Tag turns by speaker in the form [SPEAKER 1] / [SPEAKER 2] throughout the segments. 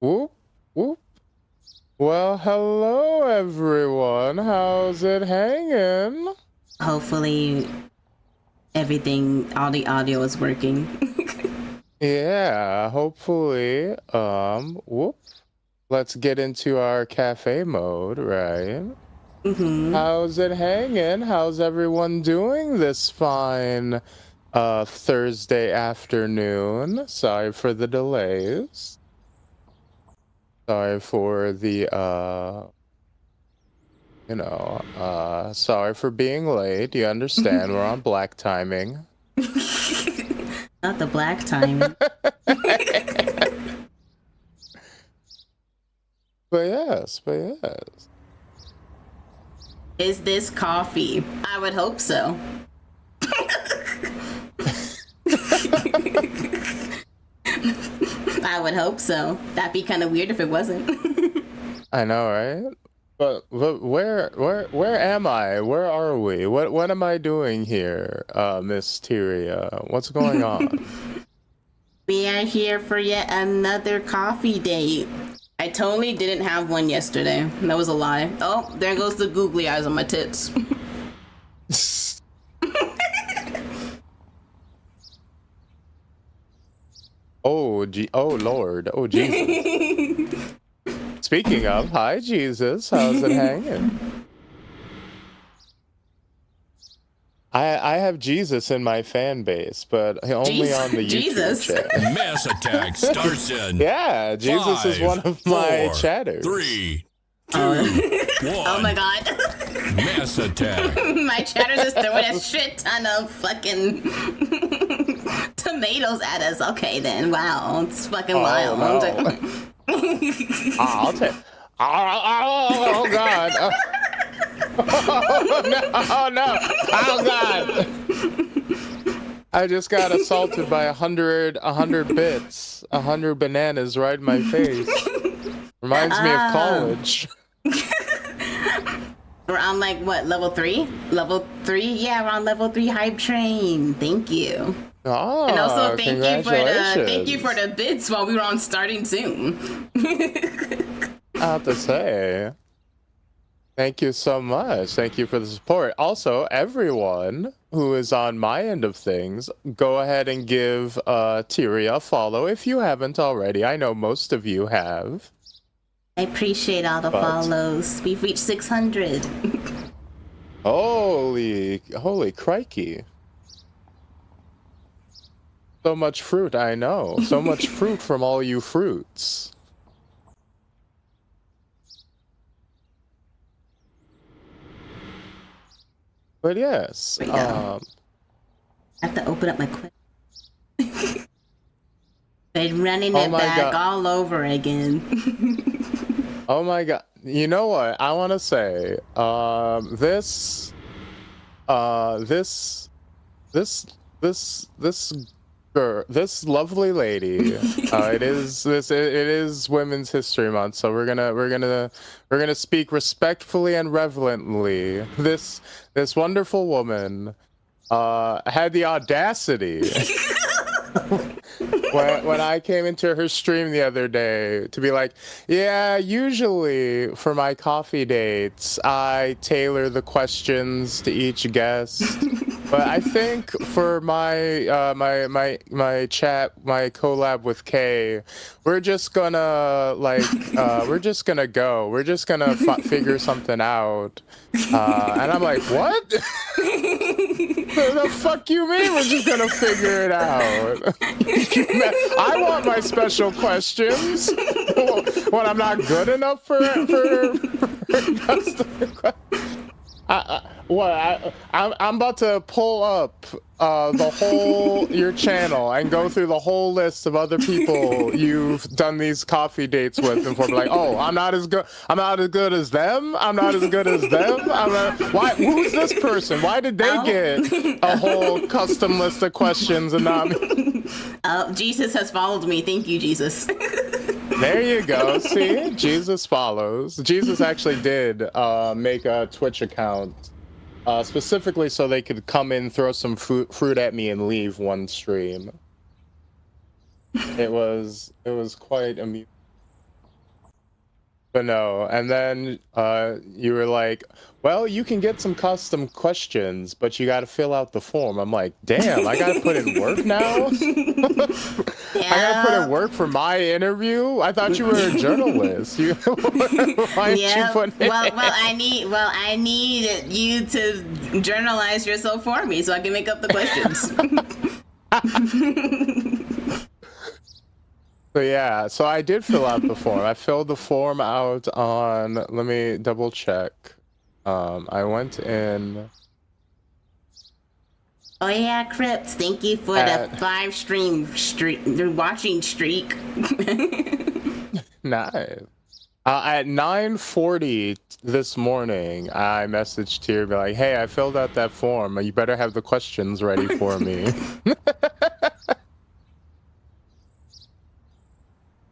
[SPEAKER 1] Whoop, whoop. Well, hello everyone. How's it hanging?
[SPEAKER 2] Hopefully all the audio is working.
[SPEAKER 1] Yeah, hopefully. Whoop. Let's get into our cafe mode, right? How's it hanging? How's everyone doing this fine Thursday afternoon? Sorry for the delays. Sorry for the sorry for being late. You understand, we're on black timing.
[SPEAKER 2] Not the black timing.
[SPEAKER 1] But yes.
[SPEAKER 2] Is this coffee? I would hope so. I would hope so. That'd be kind of weird if it wasn't.
[SPEAKER 1] I know, right? But where am I? Where are we? What am I doing here, Miss Tyria? What's going on?
[SPEAKER 2] We are here for yet another coffee date. I totally didn't have one yesterday. That was a lie. Oh, there goes the googly eyes on my tits.
[SPEAKER 1] Oh Lord. Oh Jesus. Speaking of, hi Jesus, how's it hanging? I have Jesus in my fan base, but only on the YouTube channel.
[SPEAKER 3] Mass attack starts in.
[SPEAKER 1] Yeah, Jesus is one of my chatters.
[SPEAKER 3] 3, 2, 1.
[SPEAKER 2] Oh my god.
[SPEAKER 3] Mass attack.
[SPEAKER 2] My chatter's just throwing a shit ton of fucking tomatoes at us. Okay then, wow, it's fucking wild.
[SPEAKER 1] No. I'll take. Oh God. Oh no! Oh God! I just got assaulted by 100 bits, 100 bananas right in my face. Reminds me of college.
[SPEAKER 2] We're on like what, level 3? Level 3? Yeah, we're on level 3 hype train. Thank you.
[SPEAKER 1] Oh,
[SPEAKER 2] and also thank you for the bits while we were on starting soon.
[SPEAKER 1] I have to say. Thank you so much. Thank you for the support. Also, everyone who is on my end of things, go ahead and give Tyria a follow if you haven't already. I know most of you have.
[SPEAKER 2] I appreciate all the follows. We've reached 600.
[SPEAKER 1] Holy crikey. So much fruit, I know. So much fruit from all you fruits. But yes,
[SPEAKER 2] I have to open up my quest. They're running it back all over again.
[SPEAKER 1] Oh my god. You know what? I want to say, this lovely lady, it is Women's History Month, so we're gonna speak respectfully and reverently. This wonderful woman had the audacity when I came into her stream the other day to be like, yeah, usually for my coffee dates I tailor the questions to each guest. But I think for my my collab with Kay, we're just gonna figure something out. And I'm like, what? The fuck you mean we're just gonna figure it out? I want my special questions. What, I'm not good enough for custom questions? I'm about to pull up the whole your channel and go through the whole list of other people you've done these coffee dates with, and for like, oh, I'm not as good as them. Why? Who's this person? Why did they get a whole custom list of questions and not me?
[SPEAKER 2] Jesus has followed me. Thank you, Jesus.
[SPEAKER 1] There you go. See, Jesus follows. Jesus actually did make a Twitch account specifically so they could come in, throw some fruit at me, and leave one stream. It was quite amusing. But no, and then you were like, well, you can get some custom questions, but you got to fill out the form. I'm like, damn, I got to put in work now? I got to put in
[SPEAKER 2] Yeah.
[SPEAKER 1] work for my interview? I thought you were a journalist. Why aren't you
[SPEAKER 2] Yeah.
[SPEAKER 1] putting
[SPEAKER 2] Well,
[SPEAKER 1] it
[SPEAKER 2] well, I need you to journalize yourself for me so I can make up the questions.
[SPEAKER 1] So yeah, so I did fill out the form. I filled the form out on, let me double check. I went in
[SPEAKER 2] Oh yeah, Crips, thank you for the 5 watching streak.
[SPEAKER 1] nice. At 9:40 this morning, I messaged Tyria, be like, "Hey, I filled out that form. You better have the questions ready for me."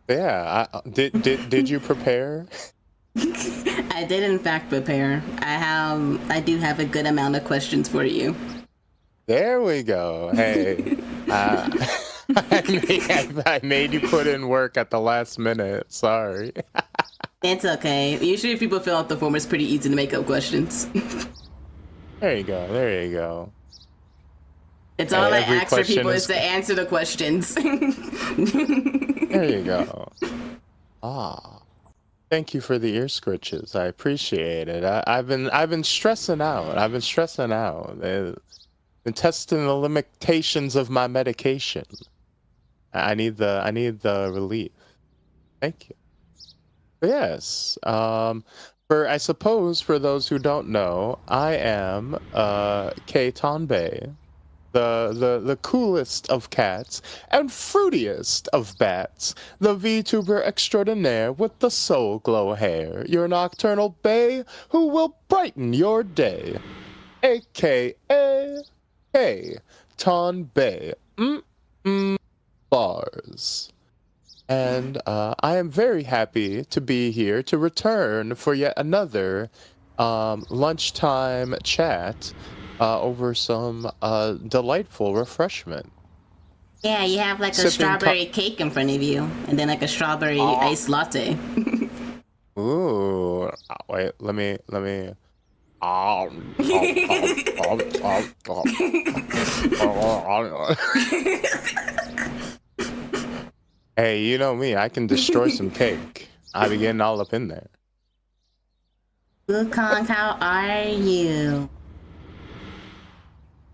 [SPEAKER 1] Yeah, did you prepare?
[SPEAKER 2] I did in fact prepare. I do have a good amount of questions for you.
[SPEAKER 1] There we go. Hey, I made you put in work at the last minute. Sorry.
[SPEAKER 2] It's okay. Usually if people fill out the form, it's pretty easy to make up questions.
[SPEAKER 1] There you go. There you go.
[SPEAKER 2] It's all I
[SPEAKER 1] every
[SPEAKER 2] ask for people
[SPEAKER 1] question
[SPEAKER 2] is to answer the questions.
[SPEAKER 1] There you go. Ah, thank you for the ear scritches. I appreciate it. I've been stressing out. I've been stressing out. Been testing the limitations of my medication. I need the relief. Thank you. But yes. I suppose for those who don't know, I am Kay Tonbey, the coolest of cats and fruitiest of bats, the VTuber extraordinaire with the soul glow hair, your nocturnal bae who will brighten your day, aka Kay Tonbey. Bars. And I am very happy to be here to return for yet another lunchtime chat over some delightful refreshment.
[SPEAKER 2] Yeah, you have like a strawberry cake in front of you, and then like a strawberry iced latte.
[SPEAKER 1] Ooh, wait, let me. Hey, you know me, I can destroy some cake. I be getting all up in there.
[SPEAKER 2] Wukong, how are you?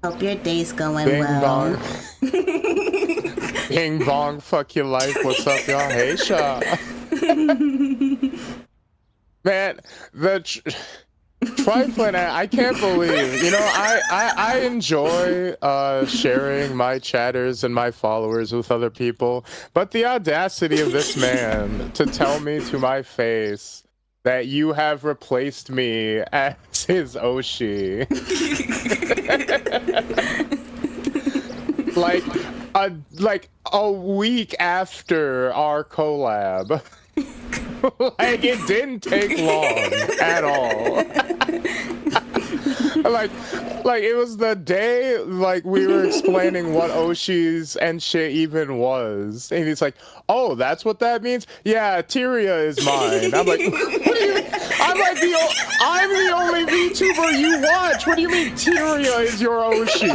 [SPEAKER 2] Hope your day's going
[SPEAKER 1] Bing
[SPEAKER 2] well.
[SPEAKER 1] bong. Bing bong, fuck your life. What's up, y'all? Hey, Shaw. Man, trifling, I can't believe. You know, I enjoy sharing my chatters and my followers with other people, but the audacity of this man to tell me to my face that you have replaced me as his Oshi. like a week after our collab. Like, it didn't take long at all. like it was the day like we were explaining what Oshi's and shit even was, and he's like, "Oh, that's what that means? Yeah, Tyria is mine." I'm like, "What do you?" I'm the only VTuber you watch. What do you mean Tyria is your Oshi?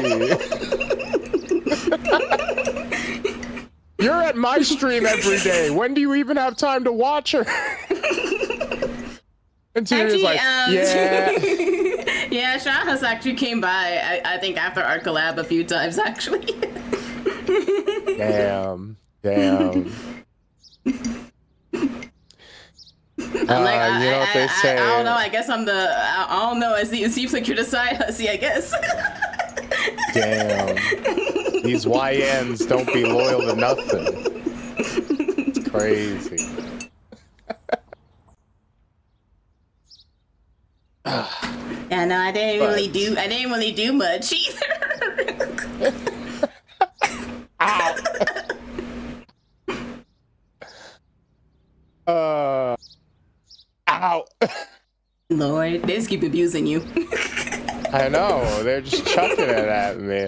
[SPEAKER 1] You're at my stream every day. When do you even have time to watch her? And Tyria's like, yeah.
[SPEAKER 2] Yeah, Shaw has actually came by, I think, after our collab a few times, actually.
[SPEAKER 1] Damn.
[SPEAKER 2] I'm like,
[SPEAKER 1] you know what they say.
[SPEAKER 2] I don't know, I guess I don't know, it seems like you're the side hussy, I guess.
[SPEAKER 1] Damn. These YNs don't be loyal to nothing. It's crazy.
[SPEAKER 2] Yeah, no, I didn't really do much either.
[SPEAKER 1] Ow. Ow.
[SPEAKER 2] Lord, they just keep abusing you.
[SPEAKER 1] I know, they're just chucking it at me.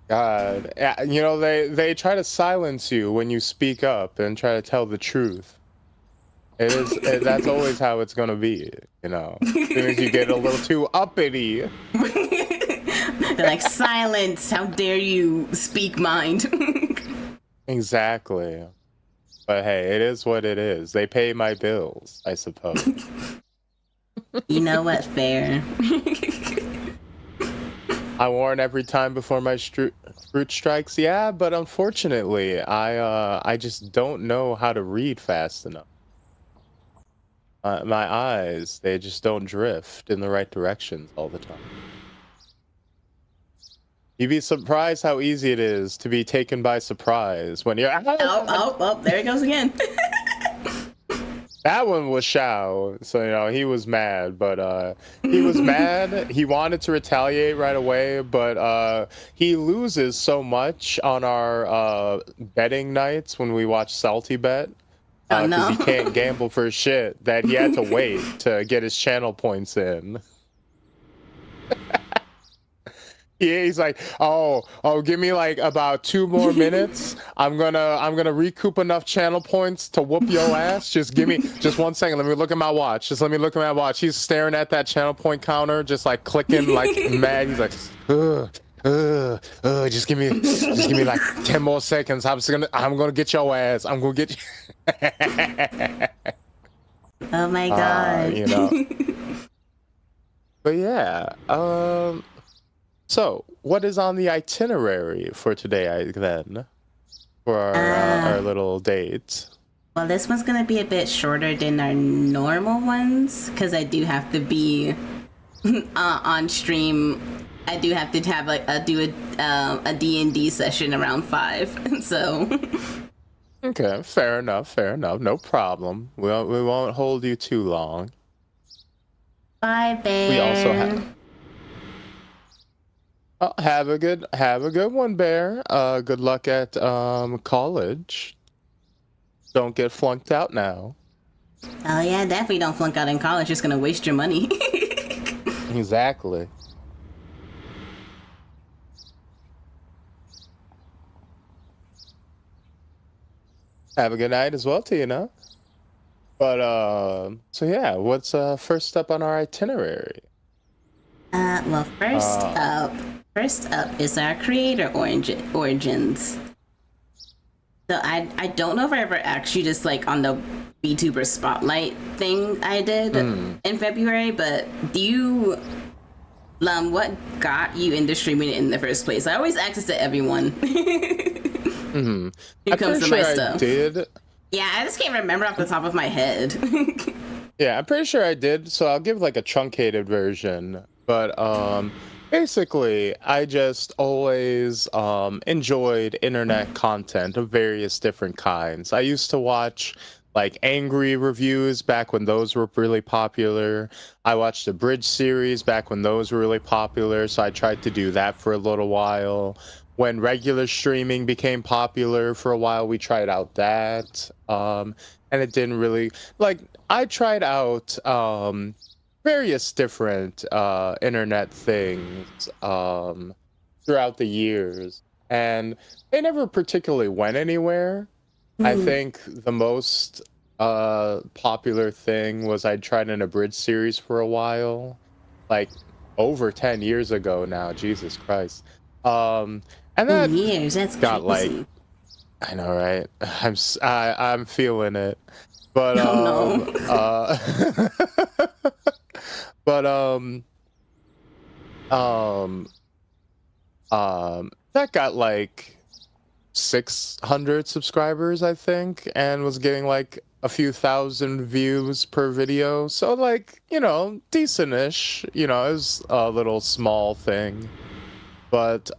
[SPEAKER 1] God, you know, they try to silence you when you speak up and try to tell the truth. It is. That's always how it's gonna be. You know, as soon as you get a little too uppity.
[SPEAKER 2] They're like, silence! How dare you speak mind?
[SPEAKER 1] Exactly. But hey, it is what it is. They pay my bills, I suppose.
[SPEAKER 2] You know what? Fair.
[SPEAKER 1] I warn every time before my fruit strikes. Yeah, but unfortunately, I just don't know how to read fast enough. My eyes, they just don't drift in the right directions all the time. You'd be surprised how easy it is to be taken by surprise when you're.
[SPEAKER 2] Oh, there it goes again.
[SPEAKER 1] That one was Shao, so you know he was mad, but he was mad. He wanted to retaliate right away, but he loses so much on our betting nights when we watch Salty Bet. Because he can't gamble for shit, that he had to wait to get his channel points in. Yeah, he's like, oh, give me like about 2 more minutes. I'm gonna recoup enough channel points to whoop your ass. Just give me just 1 second. Let me look at my watch. Just let me look at my watch. He's staring at that channel point counter, just like clicking, like mad. He's like, just give me like 10 more seconds. I'm gonna get your ass. I'm gonna get you.
[SPEAKER 2] Oh my god.
[SPEAKER 1] You know. But yeah, so what is on the itinerary for today then? For our little date?
[SPEAKER 2] Well, this one's gonna be a bit shorter than our normal ones because I do have to be on stream. I do have to have a D&D session around 5. So.
[SPEAKER 1] Okay, fair enough. No problem. We won't hold you too long.
[SPEAKER 2] Bye, Bear.
[SPEAKER 1] We also have. Oh, have a good one, Bear. Good luck at college. Don't get flunked out now.
[SPEAKER 2] Oh yeah, definitely don't flunk out in college. Just gonna waste your money.
[SPEAKER 1] Exactly. Have a good night as well to you, know. But so yeah, what's first up on our itinerary?
[SPEAKER 2] Well, first up is our creator origins. So I don't know if I ever actually just like on the VTuber spotlight thing I did in February, but do you what got you into streaming in the first place? I always ask this to everyone.
[SPEAKER 1] Mm-hmm.
[SPEAKER 2] Who comes to my stuff.
[SPEAKER 1] I did.
[SPEAKER 2] Yeah, I just can't remember off the top of my head.
[SPEAKER 1] Yeah, I'm pretty sure I did. So I'll give like a truncated version. But basically, I just always enjoyed internet content of various different kinds. I used to watch like angry reviews back when those were really popular. I watched the Bridge series back when those were really popular, so I tried to do that for a little while. When regular streaming became popular for a while, we tried out that. And it didn't really like I tried out various different internet things throughout the years, and they never particularly went anywhere. I think the most popular thing was I tried an abridged series for a while, like over 10 years ago now. Jesus Christ. And that
[SPEAKER 2] years, that's
[SPEAKER 1] got
[SPEAKER 2] crazy.
[SPEAKER 1] like, I know, right? I'm feeling it, but but that got like 600 subscribers, I think, and was getting like a few thousand views per video. So like, you know, decent-ish. You know, it was a little small thing. But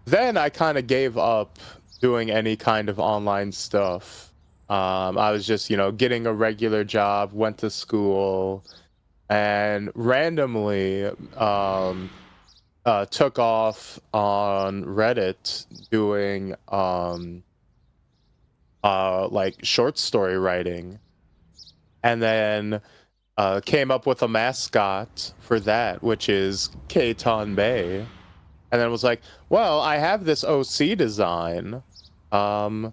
[SPEAKER 1] then I kind of gave up doing any kind of online stuff. I was just, you know, getting a regular job, went to school, and randomly took off on Reddit doing like short story writing, and then came up with a mascot for that, which is Kay Tonbey. And then was like, well, I have this OC design, and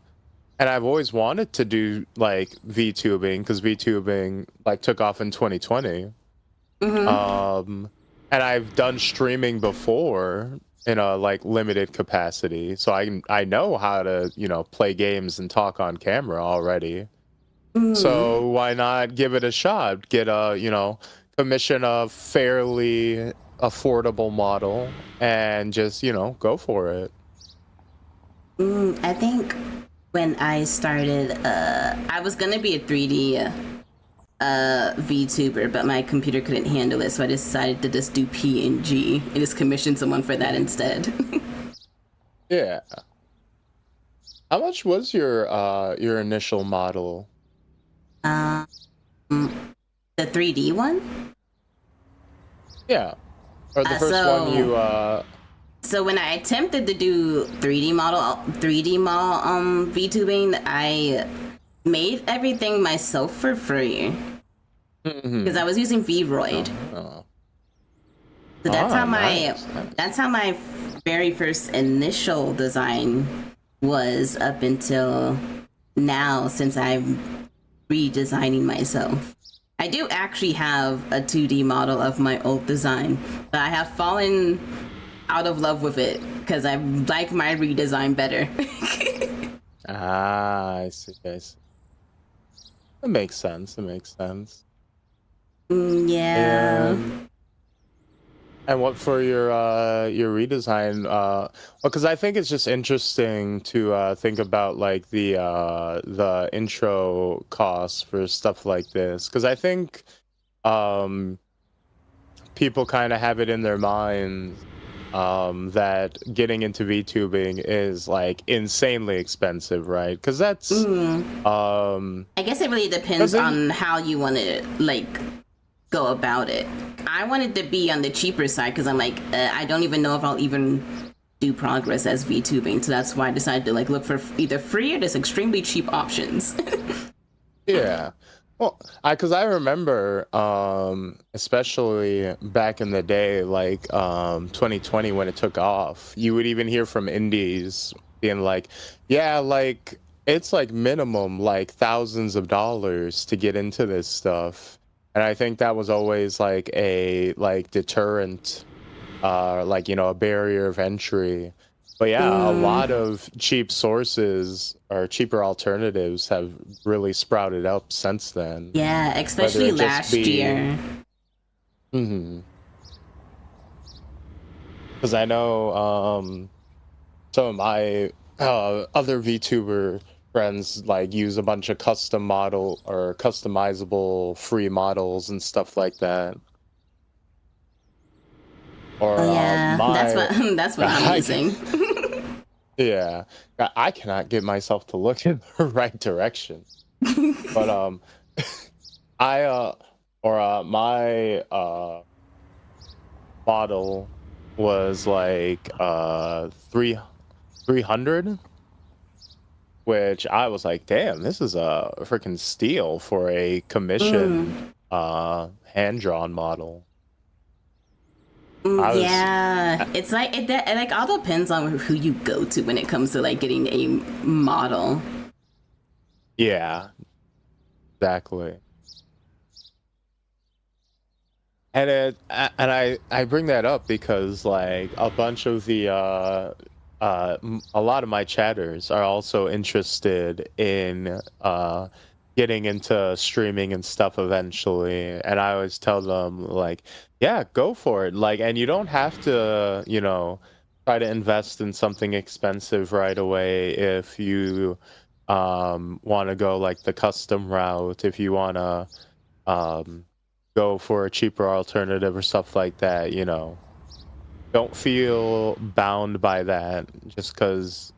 [SPEAKER 1] and I've always wanted to do like VTubing because VTubing like took off in 2020. And I've done streaming before in a like limited capacity, so I know how to, you know, play games and talk on camera already. So why not give it a shot? Get a, you know, commission a fairly affordable model and just, you know, go for it.
[SPEAKER 2] I think when I started, I was gonna be a 3D VTuber, but my computer couldn't handle it, so I decided to just do PNG and just commission someone for that instead.
[SPEAKER 1] Yeah. How much was your initial model?
[SPEAKER 2] The 3D one?
[SPEAKER 1] Yeah. Or the first
[SPEAKER 2] so-
[SPEAKER 1] one you
[SPEAKER 2] So when I attempted to do 3D model VTubing, I made everything myself for free because I was using VRoid.
[SPEAKER 1] Oh.
[SPEAKER 2] So that's how my
[SPEAKER 1] nice.
[SPEAKER 2] that's how my very first initial design was up until now, since I'm redesigning myself. I do actually have a 2D model of my old design, but I have fallen out of love with it because I like my redesign better.
[SPEAKER 1] I see. It makes sense.
[SPEAKER 2] Yeah.
[SPEAKER 1] And what for your redesign? Because I think it's just interesting to think about like the intro costs for stuff like this. Because I think people kind of have it in their minds that getting into VTubing is like insanely expensive, right? Because that's
[SPEAKER 2] I guess it really depends on how you want to like go about it. I wanted to be on the cheaper side because I'm like, I don't even know if I'll even do progress as VTubing, so that's why I decided to like look for either free or just extremely cheap options.
[SPEAKER 1] Yeah. Well, because I remember, especially back in the day, like 2020 when it took off, you would even hear from indies being like, yeah, like it's like minimum like thousands of dollars to get into this stuff. And I think that was always like a like deterrent, like, you know, a barrier of entry. But yeah, a lot of cheap sources or cheaper alternatives have really sprouted up since then.
[SPEAKER 2] Yeah, especially last year.
[SPEAKER 1] Because I know some of my other VTuber friends like use a bunch of custom model or customizable free models and stuff like that. Or
[SPEAKER 2] Yeah, that's what I'm using.
[SPEAKER 1] Yeah, I cannot get myself to look in the right direction. But my model was like 300, which I was like, damn, this is a freaking steal for a commissioned hand-drawn model.
[SPEAKER 2] Yeah, it's like it like all depends on who you go to when it comes to like getting a model.
[SPEAKER 1] Yeah, exactly. And I bring that up because like a bunch of the a lot of my chatters are also interested in getting into streaming and stuff eventually, and I always tell them like, yeah, go for it. Like, and you don't have to, you know, try to invest in something expensive right away if you want to go like the custom route, if you want to go for a cheaper alternative or stuff like that, you know. Don't feel bound by that just because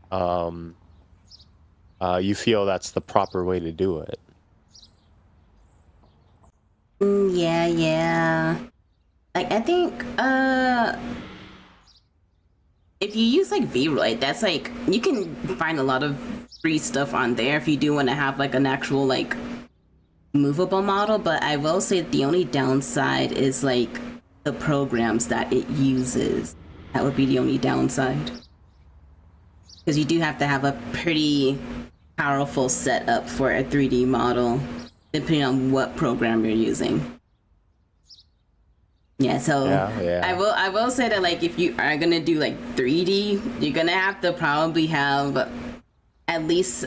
[SPEAKER 1] you feel that's the proper way to do it.
[SPEAKER 2] Yeah. Like I think if you use like VRoid, that's like you can find a lot of free stuff on there if you do want to have like an actual like movable model, but I will say the only downside is like the programs that it uses. That would be the only downside. Because you do have to have a pretty powerful setup for a 3D model, depending on what program you're using. Yeah, so
[SPEAKER 1] Yeah.
[SPEAKER 2] I will say that like if you are gonna do like 3D, you're gonna have to probably have at least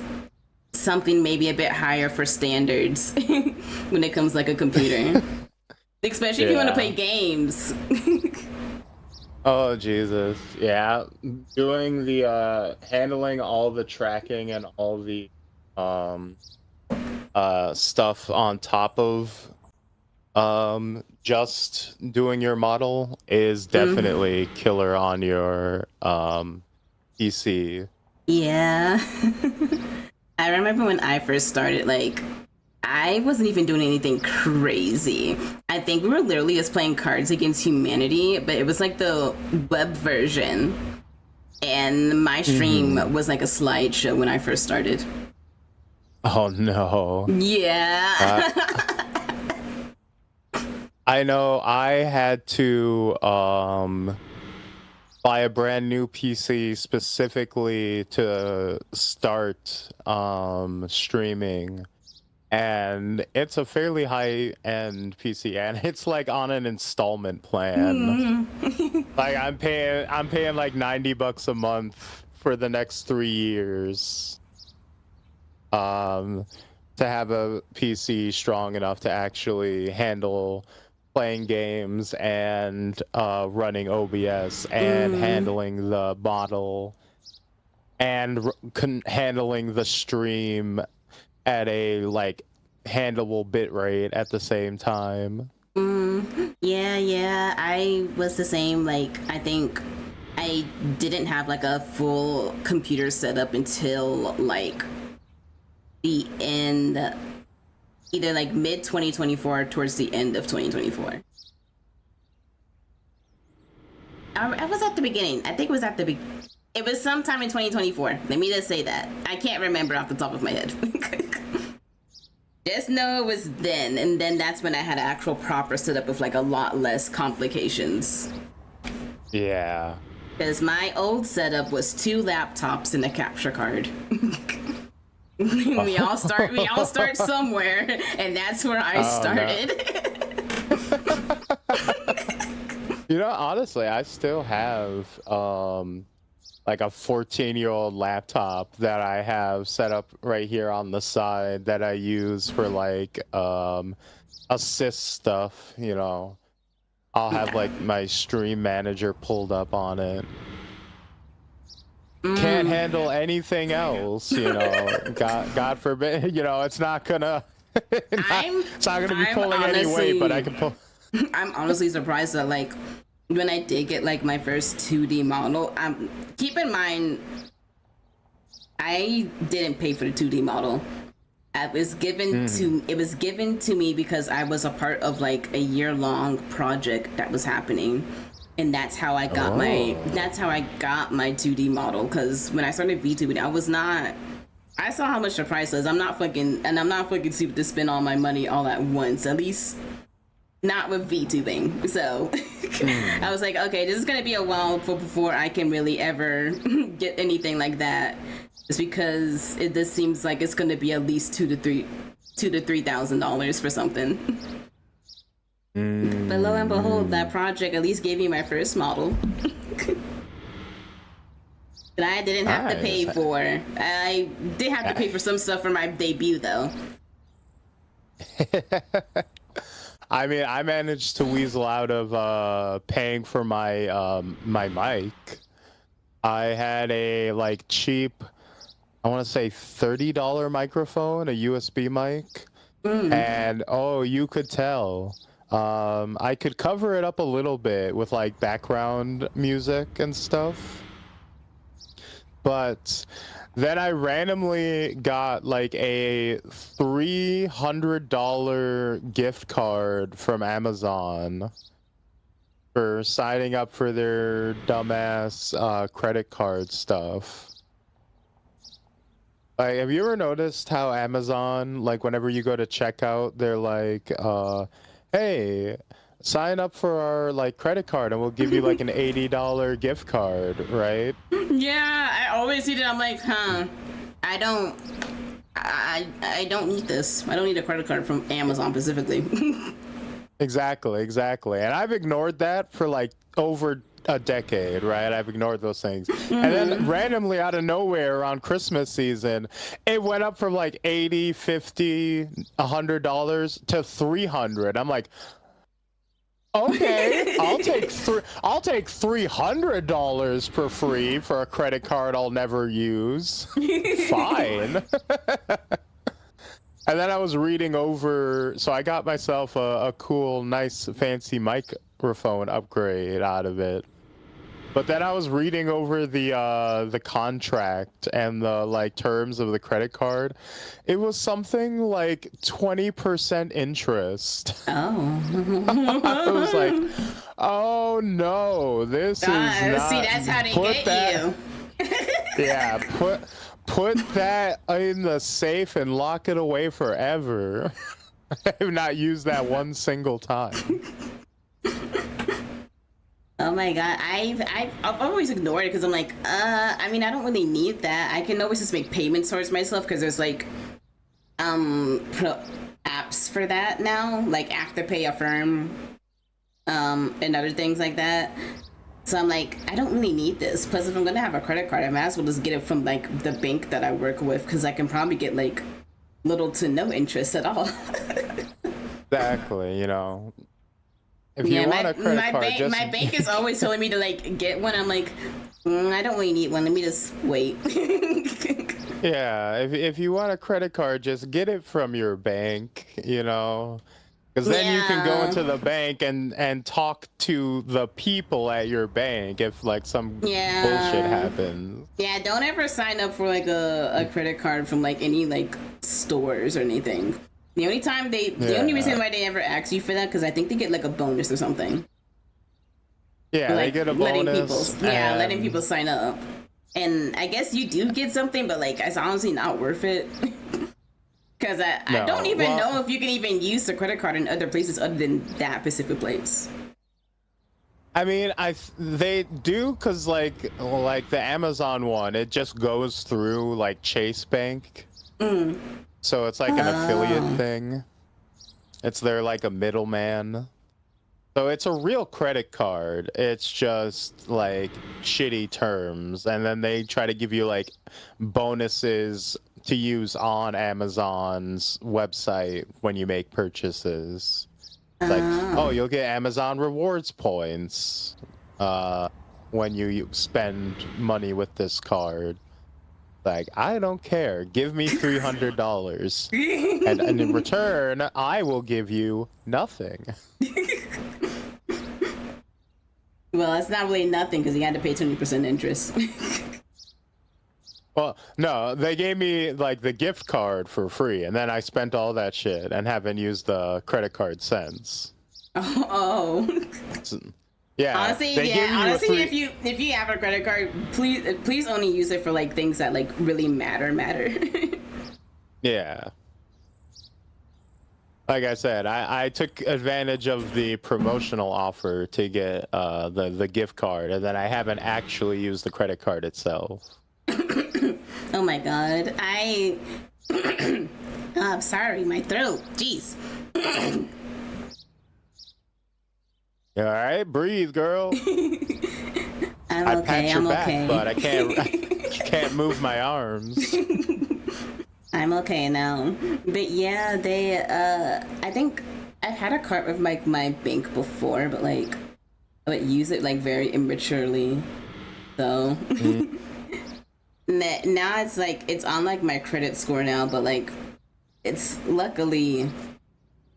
[SPEAKER 2] something maybe a bit higher for standards when it comes like a computer. Especially if you want to play games.
[SPEAKER 1] Oh Jesus, yeah. Doing the handling all the tracking and all the stuff on top of just doing your model is definitely killer on your PC.
[SPEAKER 2] Yeah. I remember when I first started, like, I wasn't even doing anything crazy. I think we were literally just playing Cards Against Humanity, but it was like the web version. And my stream was like a slideshow when I first started.
[SPEAKER 1] Oh no.
[SPEAKER 2] Yeah.
[SPEAKER 1] I know I had to buy a brand new PC specifically to start streaming, and it's a fairly high-end PC, and it's like on an installment plan. Like I'm paying like $90 a month for the next 3 years to have a PC strong enough to actually handle playing games and running OBS and handling the model and handling the stream at a like handleable bit rate at the same time.
[SPEAKER 2] Yeah, I was the same. Like, I think I didn't have like a full computer setup until like the end, either like mid 2024 towards the end of 2024. I was at the beginning. I think it was at the it was sometime in 2024. Let me just say that. I can't remember off the top of my head. Just know it was then, and then that's when I had an actual proper setup with like a lot less complications.
[SPEAKER 1] Yeah.
[SPEAKER 2] Because my old setup was 2 laptops and a capture card. we all start somewhere, and that's where I started.
[SPEAKER 1] You know, honestly, I still have like a 14-year-old laptop that I have set up right here on the side that I use for like assist stuff, you know. I'll have like my stream manager pulled up on it. Can't handle anything else, you know. God forbid, you know, it's not gonna it's not gonna be pulling any weight, but I can pull.
[SPEAKER 2] I'm honestly surprised that like when I did get like my first 2D model, keep in mind I didn't pay for the 2D model. It was given to me because I was a part of like a year-long project that was happening, and that's how I got my 2D model. Because when I started VTubing, I saw how much the price was. I'm not fucking stupid to spend all my money all at once, at least not with VTubing. So I was like, okay, this is gonna be a while before I can really ever get anything like that. Just because this seems like it's gonna be at least $2,000 to $3,000 for something. But lo and behold, that project at least gave me my first model. That I didn't have to pay for. I did have to pay for some stuff for my debut though.
[SPEAKER 1] I mean, I managed to weasel out of paying for my my mic. I had a like cheap, I want to say $30 microphone, a USB mic, and oh, you could tell. I could cover it up a little bit with like background music and stuff, but then I randomly got like a $300 gift card from Amazon for signing up for their dumbass credit card stuff. Like, have you ever noticed how Amazon, like, whenever you go to checkout, they're like, hey, sign up for our, like, credit card and we'll give you, like, an $80 gift card, right?
[SPEAKER 2] Yeah, I always see that. I'm like, I don't I don't need this. I don't need a credit card from Amazon specifically.
[SPEAKER 1] Exactly. And I've ignored that for like over a decade, right? I've ignored those things. And then randomly out of nowhere around Christmas season, it went up from like $80, $50, $100 to $300. I'm like, okay, I'll take $300 for free for a credit card I'll never use. Fine. And then I was reading over, so I got myself a cool, nice, fancy microphone upgrade out of it. But then I was reading over the contract and the like terms of the credit card. It was something like 20% interest.
[SPEAKER 2] Oh.
[SPEAKER 1] I was like, oh no, this is not.
[SPEAKER 2] See, that's how they get you.
[SPEAKER 1] Yeah, put that in the safe and lock it away forever. I have not used that one single time.
[SPEAKER 2] Oh my god, I've always ignored it because I'm like, I mean, I don't really need that. I can always just make payments towards myself because there's like, apps for that now, like Afterpay, Affirm, and other things like that. So I'm like, I don't really need this. Plus, if I'm gonna have a credit card, I might as well just get it from like the bank that I work with because I can probably get like little to no interest at all.
[SPEAKER 1] Exactly, you know. If you want a credit card,
[SPEAKER 2] my bank is always telling me to like get one. I'm like, I don't really need one. Let me just wait.
[SPEAKER 1] Yeah, if you want a credit card, just get it from your bank, you know. Because then you can go into the bank and talk to the people at your bank if like some bullshit happens.
[SPEAKER 2] Yeah, don't ever sign up for like a credit card from like any like stores or anything. The only time the only reason why they ever ask you for that because I think they get like a bonus or something.
[SPEAKER 1] Yeah, like, they get a bonus.
[SPEAKER 2] Letting people sign up. And I guess you do get something, but like it's honestly not worth it. Because I don't even know if you can even use the credit card in other places other than that specific place.
[SPEAKER 1] I mean, they do because like the Amazon one, it just goes through like Chase Bank. So it's like an affiliate thing. It's they're like a middleman. So it's a real credit card. It's just like shitty terms. And then they try to give you like bonuses to use on Amazon's website when you make purchases. It's like, oh, you'll get Amazon rewards points when you spend money with this card. Like, I don't care. Give me $300. and in return, I will give you nothing.
[SPEAKER 2] Well, it's not really nothing because you had to pay 20% interest.
[SPEAKER 1] Well, no, they gave me like the gift card for free, and then I spent all that shit and haven't used the credit card since.
[SPEAKER 2] Oh.
[SPEAKER 1] So, yeah.
[SPEAKER 2] Honestly, if you have a credit card, please only use it for like things that like really matter.
[SPEAKER 1] Yeah. Like I said, I took advantage of the promotional offer to get the gift card, and then I haven't actually used the credit card itself.
[SPEAKER 2] Oh my god, I'm sorry, my throat. Jeez.
[SPEAKER 1] You all right? Breathe, girl.
[SPEAKER 2] I'm
[SPEAKER 1] I
[SPEAKER 2] okay.
[SPEAKER 1] pat your
[SPEAKER 2] I'm
[SPEAKER 1] back,
[SPEAKER 2] okay.
[SPEAKER 1] but I can't move my arms.
[SPEAKER 2] I'm okay now. But yeah, they I think I've had a card with like my bank before, but like I would use it like very immaturely. So now it's like it's on like my credit score now, but like it's luckily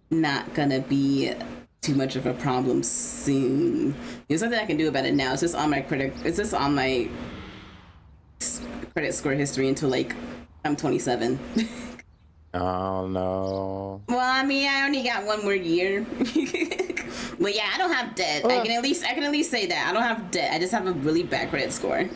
[SPEAKER 2] not gonna be too much of a problem soon. There's nothing I can do about it now. It's just on my credit score history until like I'm 27.
[SPEAKER 1] Oh no.
[SPEAKER 2] Well, I mean, I only got one more year. But yeah, I don't have debt. I can at least say that. I don't have debt. I just have a really bad credit score.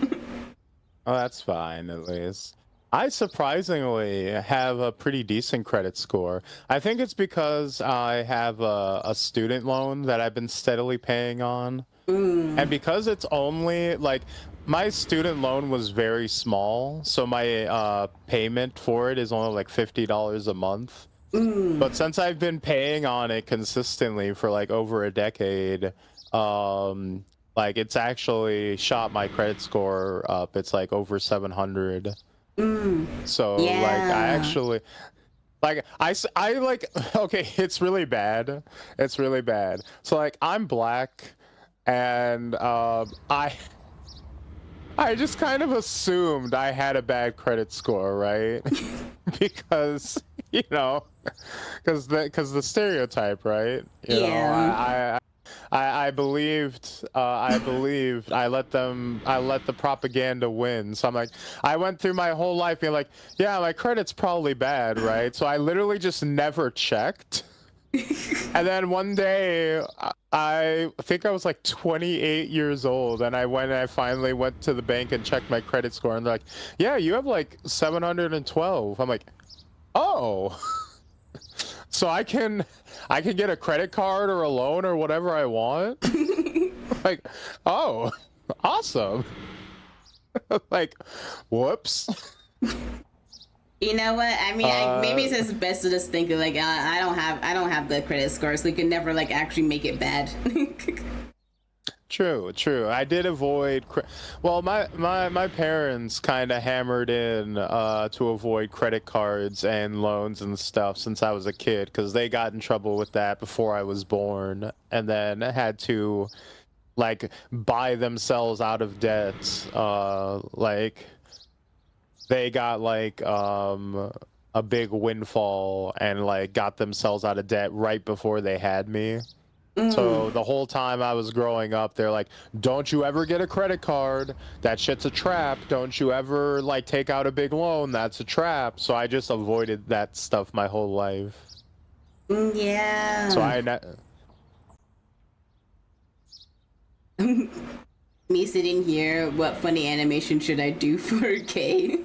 [SPEAKER 1] Oh, that's fine at least. I surprisingly have a pretty decent credit score. I think it's because I have a student loan that I've been steadily paying on. And because it's only like my student loan was very small, so my payment for it is only like $50 a month. But since I've been paying on it consistently for like over a decade, like it's actually shot my credit score up. It's like over 700. So like I actually like I like okay, it's really bad. It's really bad. So like I'm black and I just kind of assumed I had a bad credit score, right? Because you know, because the stereotype, right? You know, I believed I let the propaganda win. So I'm like, I went through my whole life being like, yeah, my credit's probably bad, right? So I literally just never checked. And then one day, I think I was like 28 years old, and I finally went to the bank and checked my credit score, and they're like, yeah, you have like 712. I'm like, oh. So I can get a credit card or a loan or whatever I want. Like, oh, awesome. Like, whoops.
[SPEAKER 2] You know what? I mean, maybe it's just best to just think of like I don't have good credit score, so you can never like actually make it bad.
[SPEAKER 1] True. I did avoid. Well, my parents kind of hammered in to avoid credit cards and loans and stuff since I was a kid, because they got in trouble with that before I was born, and then had to like buy themselves out of debt. Like they got like a big windfall and like got themselves out of debt right before they had me. So the whole time I was growing up, they're like, don't you ever get a credit card. That shit's a trap. Don't you ever like take out a big loan. That's a trap. So I just avoided that stuff my whole life.
[SPEAKER 2] Yeah.
[SPEAKER 1] So
[SPEAKER 2] Me sitting here, what funny animation should I do for Kay?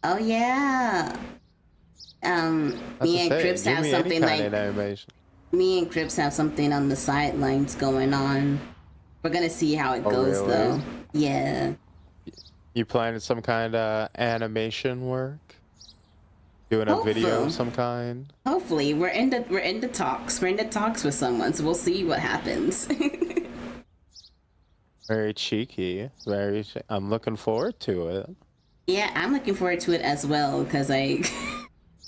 [SPEAKER 2] Oh yeah. Me and Crips have something like me and Crips have something on the sidelines going on. We're gonna see how it goes though. Yeah.
[SPEAKER 1] You planning some kind of animation work? Doing a video of some kind?
[SPEAKER 2] Hopefully, we're in the talks. We're in the talks with someone, so we'll see what happens.
[SPEAKER 1] Very cheeky. I'm looking forward to it.
[SPEAKER 2] Yeah, I'm looking forward to it as well, because I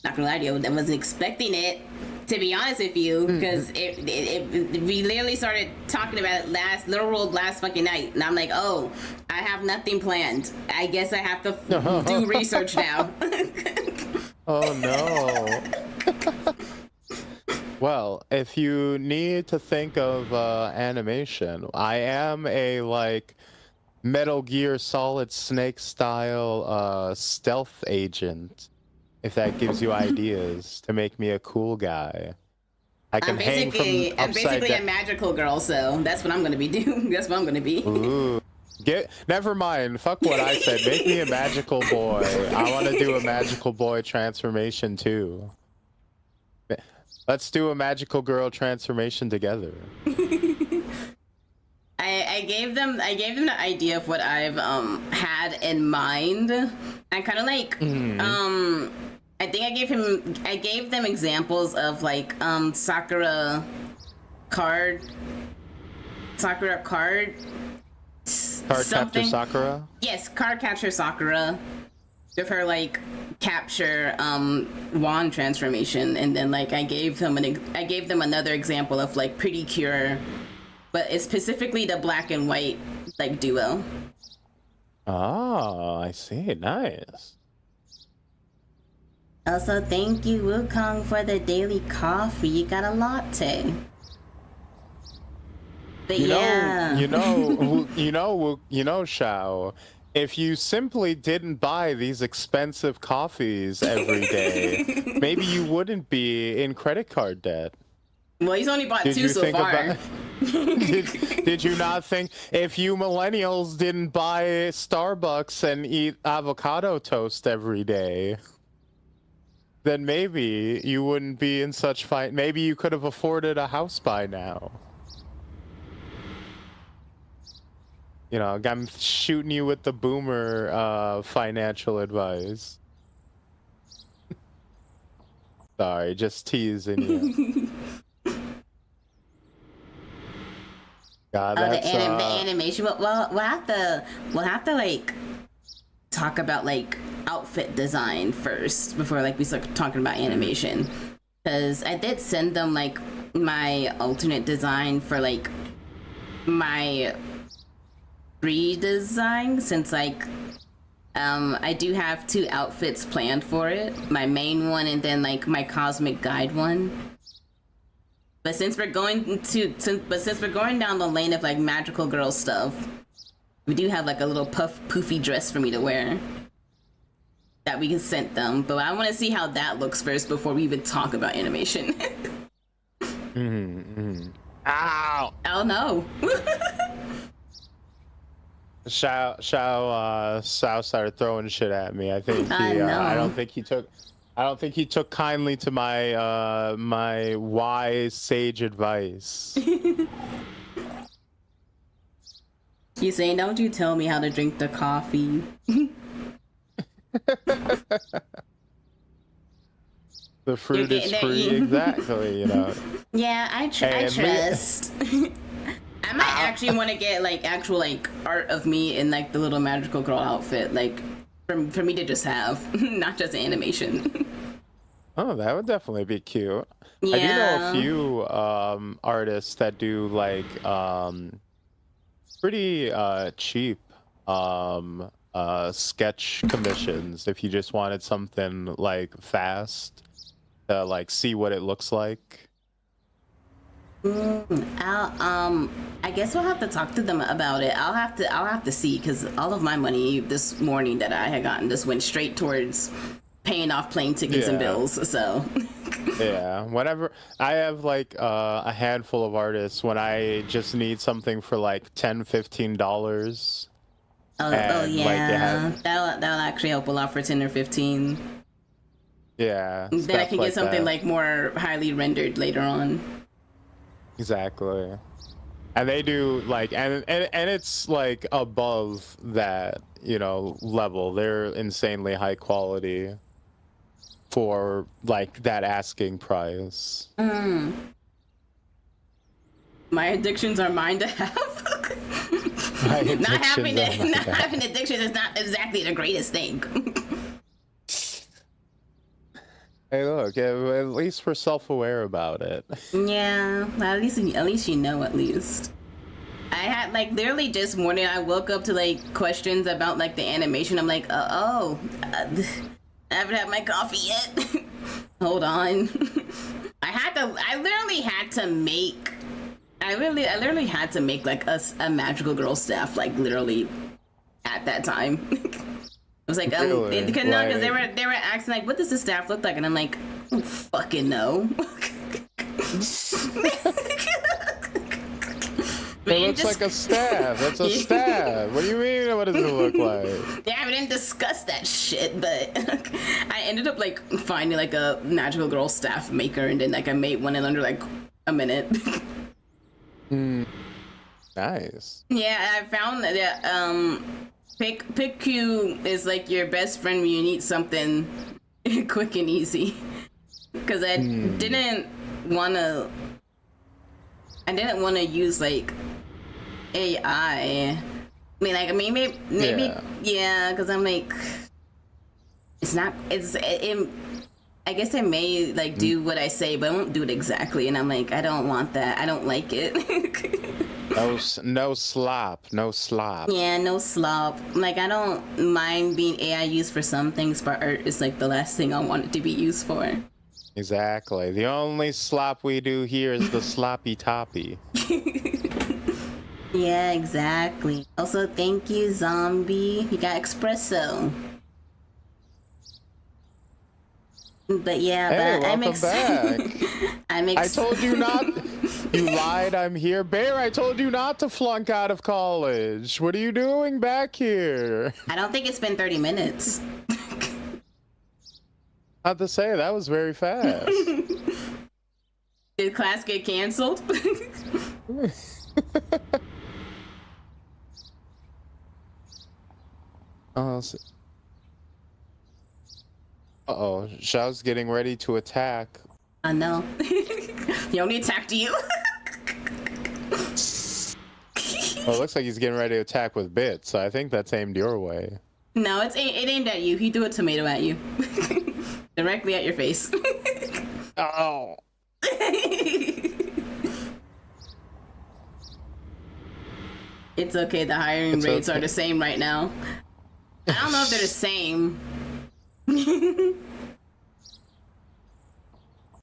[SPEAKER 2] not gonna lie to you, I wasn't expecting it, to be honest with you, because we literally started talking about it last fucking night, and I'm like, oh, I have nothing planned. I guess I have to do research now.
[SPEAKER 1] Oh no. Well, if you need to think of animation, I am a like Metal Gear Solid Snake style stealth agent. If that gives you ideas to make me a cool guy. I can hang from upside
[SPEAKER 2] I'm basically
[SPEAKER 1] down.
[SPEAKER 2] a magical girl, so that's what I'm gonna be doing. That's what I'm gonna be.
[SPEAKER 1] Ooh. Never mind. Fuck what I said. Make me a magical boy. I want to do a magical boy transformation too. Let's do a magical girl transformation together.
[SPEAKER 2] I gave them the idea of what I've had in mind. I kind of like I think I gave them examples of like Sakura card
[SPEAKER 1] Capture Sakura?
[SPEAKER 2] Yes, card capture Sakura. With her like capture wand transformation, and then like I gave them another example of like Pretty Cure, but it's specifically the black and white like duo.
[SPEAKER 1] Oh, I see. Nice.
[SPEAKER 2] Also, thank you, Wukong, for the daily coffee. You got a latte. But
[SPEAKER 1] you know, Shao, if you simply didn't buy these expensive coffees every day, maybe you wouldn't be in credit card debt.
[SPEAKER 2] Well, he's only bought two so far.
[SPEAKER 1] Did you not think if you millennials didn't buy Starbucks and eat avocado toast every day, then maybe you wouldn't be in such fight. Maybe you could have afforded a house by now. You know, I'm shooting you with the boomer financial advice. Sorry, just teasing you. God, that's
[SPEAKER 2] the animation. Well, we'll have to like talk about like outfit design first before like we start talking about animation, because I did send them like my alternate design for like my redesign, since like I do have 2 outfits planned for it, my main one and then like my cosmic guide one. But since we're going down the lane of like magical girl stuff, we do have like a little poofy dress for me to wear that we can send them. But I want to see how that looks first before we even talk about animation.
[SPEAKER 1] Ow!
[SPEAKER 2] Oh no!
[SPEAKER 1] Shao started throwing shit at me. I think I don't think he took kindly to my my wise sage advice.
[SPEAKER 2] He's saying, "Don't you tell me how to drink the coffee."
[SPEAKER 1] The fruit is free, exactly. You know.
[SPEAKER 2] Yeah, I trust. I might actually want to get like actual like art of me in like the little magical girl outfit, like for me to just have, not just animation.
[SPEAKER 1] Oh, that would definitely be cute.
[SPEAKER 2] Yeah.
[SPEAKER 1] I do know a few artists that do like pretty cheap sketch commissions if you just wanted something like fast to like see what it looks like.
[SPEAKER 2] I guess we'll have to talk to them about it. I'll have to see, because all of my money this morning that I had gotten just went straight towards paying off plane tickets and bills. So
[SPEAKER 1] yeah, whenever I have like a handful of artists, when I just need something for like $10-15.
[SPEAKER 2] Oh yeah, that'll actually help a lot for 10 or 15.
[SPEAKER 1] Yeah,
[SPEAKER 2] then I can get something like more highly rendered later on.
[SPEAKER 1] Exactly. And they do like and it's like above that, you know, level. They're insanely high quality for like that asking price.
[SPEAKER 2] My addictions are mine to have. Not having addiction is not exactly the greatest thing.
[SPEAKER 1] Hey, look, at least we're self-aware about it.
[SPEAKER 2] Yeah, at least you know, at least. I had like literally just morning I woke up to like questions about like the animation. I'm like, I haven't had my coffee yet. Hold on. I literally had to make like a magical girl staff, like literally at that time. I was like,
[SPEAKER 1] really?
[SPEAKER 2] Because they were asking like, what does the staff look like? And I'm like, I don't fucking know.
[SPEAKER 1] It looks like a staff. That's a staff. What do you mean? What does it look like?
[SPEAKER 2] Yeah, we didn't discuss that shit, but I ended up like finding like a magical girl staff maker, and then like I made one in under like a minute.
[SPEAKER 1] Nice.
[SPEAKER 2] Yeah, I found that pick Q is like your best friend when you need something quick and easy. Because I didn't want to use like AI. Maybe yeah, because I'm like, I guess I may like do what I say, but I won't do it exactly, and I'm like, I don't want that. I don't like it.
[SPEAKER 1] No slop.
[SPEAKER 2] Yeah, no slop. Like, I don't mind being AI used for some things, but art is like the last thing I want it to be used for.
[SPEAKER 1] Exactly. The only slop we do here is the sloppy toppy.
[SPEAKER 2] Yeah, exactly. Also, thank you, Zombie. You got espresso. But yeah,
[SPEAKER 1] Hey,
[SPEAKER 2] but
[SPEAKER 1] welcome back.
[SPEAKER 2] I
[SPEAKER 1] told you not. You lied, I'm here. Bear, I told you not to flunk out of college. What are you doing back here?
[SPEAKER 2] I don't think it's been 30 minutes.
[SPEAKER 1] Not to say, that was very fast.
[SPEAKER 2] Did class get canceled?
[SPEAKER 1] Oh, uh-oh, Xiao's getting ready to attack.
[SPEAKER 2] I know. He only attacked you.
[SPEAKER 1] Well, it looks like he's getting ready to attack with bits, so I think that's aimed your way.
[SPEAKER 2] No, it aimed at you. He threw a tomato at you. Directly at your face.
[SPEAKER 1] Oh.
[SPEAKER 2] It's okay, the hiring rates are the same right now. I don't know if they're the same.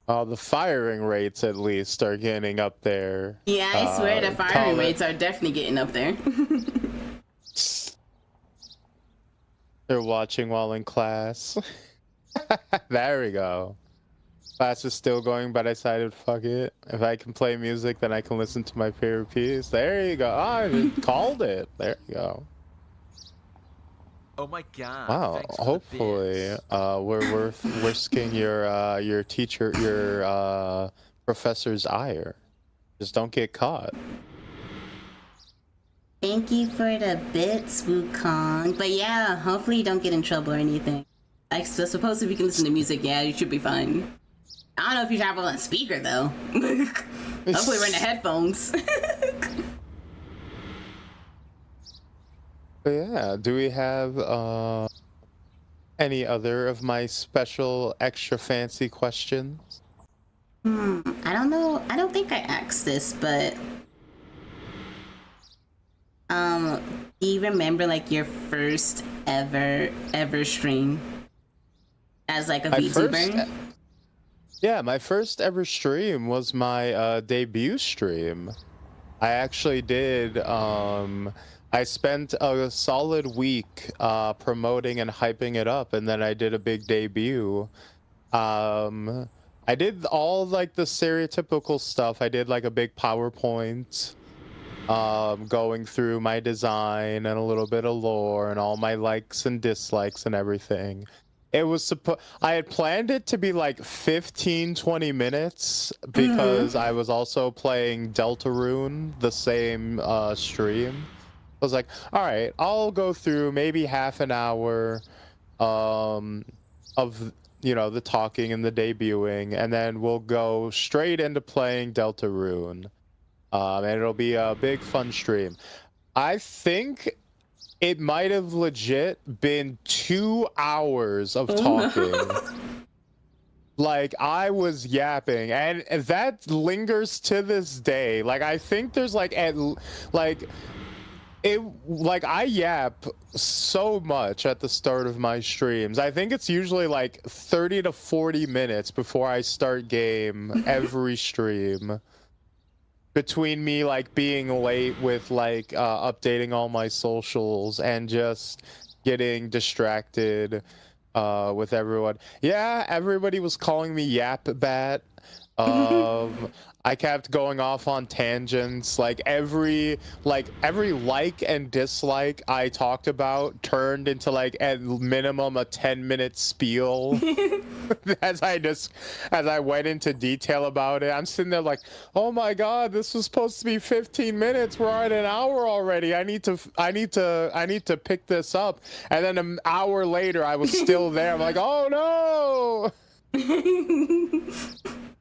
[SPEAKER 1] The firing rates at least are getting up there.
[SPEAKER 2] Yeah, I swear the firing rates are definitely getting up there.
[SPEAKER 1] They're watching while in class. There we go. Class is still going, but I decided, fuck it. If I can play music, then I can listen to my favorite piece. There you go. Oh, I just called it. There you go.
[SPEAKER 4] Oh my god.
[SPEAKER 1] Wow. Hopefully, we're risking your teacher, your professor's ire. Just don't get caught.
[SPEAKER 2] Thank you for the bits, Wukong. But yeah, hopefully you don't get in trouble or anything. I suppose if you can listen to music, yeah, you should be fine. I don't know if you travel on speaker though. Hopefully we're in the headphones.
[SPEAKER 1] But yeah, do we have any other of my special extra fancy questions?
[SPEAKER 2] I don't know. I don't think I asked this, but do you remember like your first ever stream as like a VTuber?
[SPEAKER 1] Yeah, my first ever stream was my debut stream. I actually did. I spent a solid week promoting and hyping it up, and then I did a big debut. I did all like the stereotypical stuff. I did like a big PowerPoint, going through my design and a little bit of lore and all my likes and dislikes and everything. It was I had planned it to be like 15-20 minutes because I was also playing Deltarune the same stream. I was like, all right, I'll go through maybe half an hour of, you know, the talking and the debuting, and then we'll go straight into playing Deltarune. And it'll be a big fun stream. I think it might have legit been 2 hours of talking. Like, I was yapping, and that lingers to this day. Like, I think there's like I yap so much at the start of my streams. I think it's usually like 30 to 40 minutes before I start game every stream. Between me like being late with like updating all my socials and just getting distracted with everyone. Yeah, everybody was calling me Yap Bat. I kept going off on tangents. Like every like and dislike I talked about turned into like at minimum a 10-minute spiel. as I went into detail about it. I'm sitting there like, oh my god, this was supposed to be 15 minutes. We're at an hour already. I need to pick this up. And then an hour later I was still there. I'm like, oh no.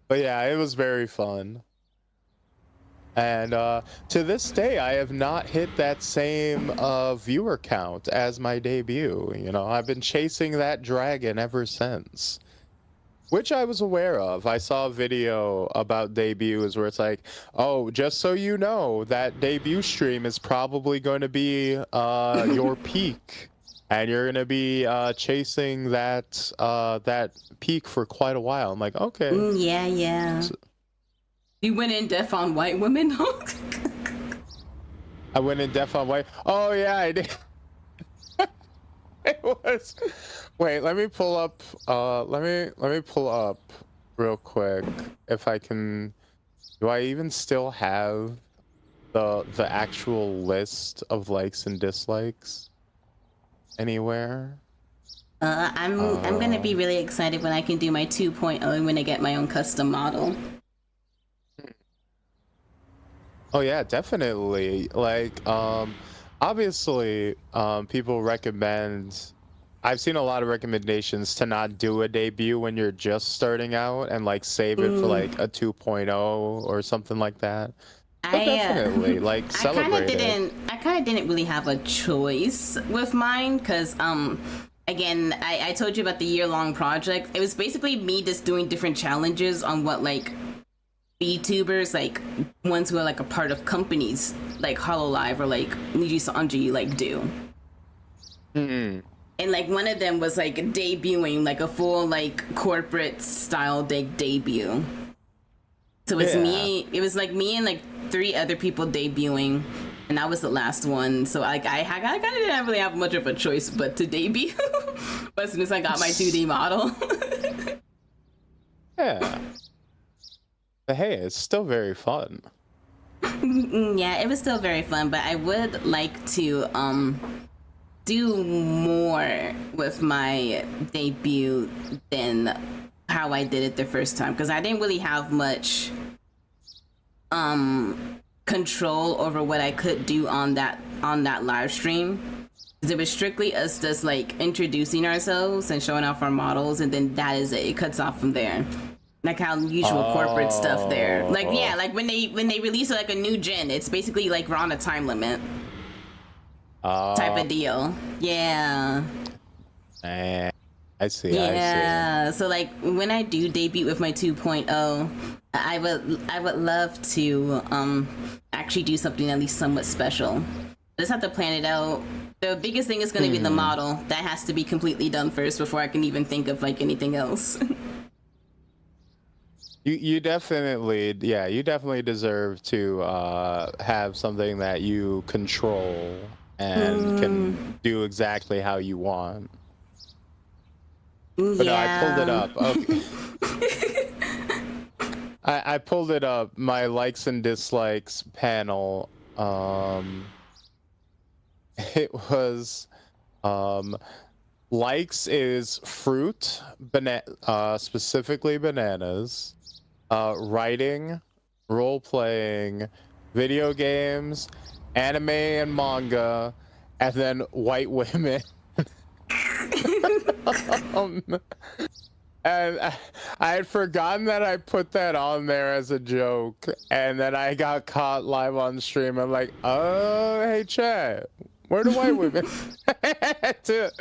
[SPEAKER 1] But yeah, it was very fun. And to this day, I have not hit that same viewer count as my debut. You know, I've been chasing that dragon ever since. Which I was aware of. I saw a video about debuts where it's like, oh, just so you know, that debut stream is probably going to be your peak. And you're going to be chasing that peak for quite a while. I'm like, okay.
[SPEAKER 2] Yeah. So, you went in deaf on white women?
[SPEAKER 1] I went in deaf on white. Oh, yeah, I did. It was... Wait, let me pull up. Let me pull up real quick if I can Do I even still have the actual list of likes and dislikes anywhere?
[SPEAKER 2] I'm gonna be really excited when I can do my 2.0 and when I get my own custom model.
[SPEAKER 1] Oh yeah, definitely. Like, obviously, people recommend. I've seen a lot of recommendations to not do a debut when you're just starting out and like save it for like a 2.0 or something like that. But definitely, like, celebrate it.
[SPEAKER 2] I kind of didn't really have a choice with mine because again, I told you about the year-long project. It was basically me just doing different challenges on what like VTubers, like ones who are like a part of companies like Hololive or like Niji Sanji like do. And like one of them was like debuting like a full like corporate style debut. So it was me. It was like me and like 3 other people debuting, and I was the last one. So like I kind of didn't really have much of a choice but to debut. But as soon as I got my 2D model,
[SPEAKER 1] Yeah. But hey, it's still very fun.
[SPEAKER 2] yeah, it was still very fun. But I would like to do more with my debut than how I did it the first time, because I didn't really have much control over what I could do on that live stream. It was strictly us just like introducing ourselves and showing off our models, and then that is it. It cuts off from there. Like how usual corporate stuff there. Like yeah, like when they release like a new gen, it's basically like we're on a time limit. Type of deal. Yeah.
[SPEAKER 1] I see.
[SPEAKER 2] Yeah. So like when I do debut with my 2.0, I would love to actually do something at least somewhat special. I just have to plan it out. The biggest thing is going to be the model. That has to be completely done first before I can even think of like anything else.
[SPEAKER 1] You definitely, yeah, you definitely deserve to have something that you control and can do exactly how you want. But
[SPEAKER 2] yeah.
[SPEAKER 1] no, I pulled it up. Okay. I pulled it up. My likes and dislikes panel. It was likes is fruit, specifically bananas. Writing, role playing, video games, anime and manga, and then white women. And I had forgotten that I put that on there as a joke, and then I got caught live on stream. I'm like, oh, hey chat, where do white women? And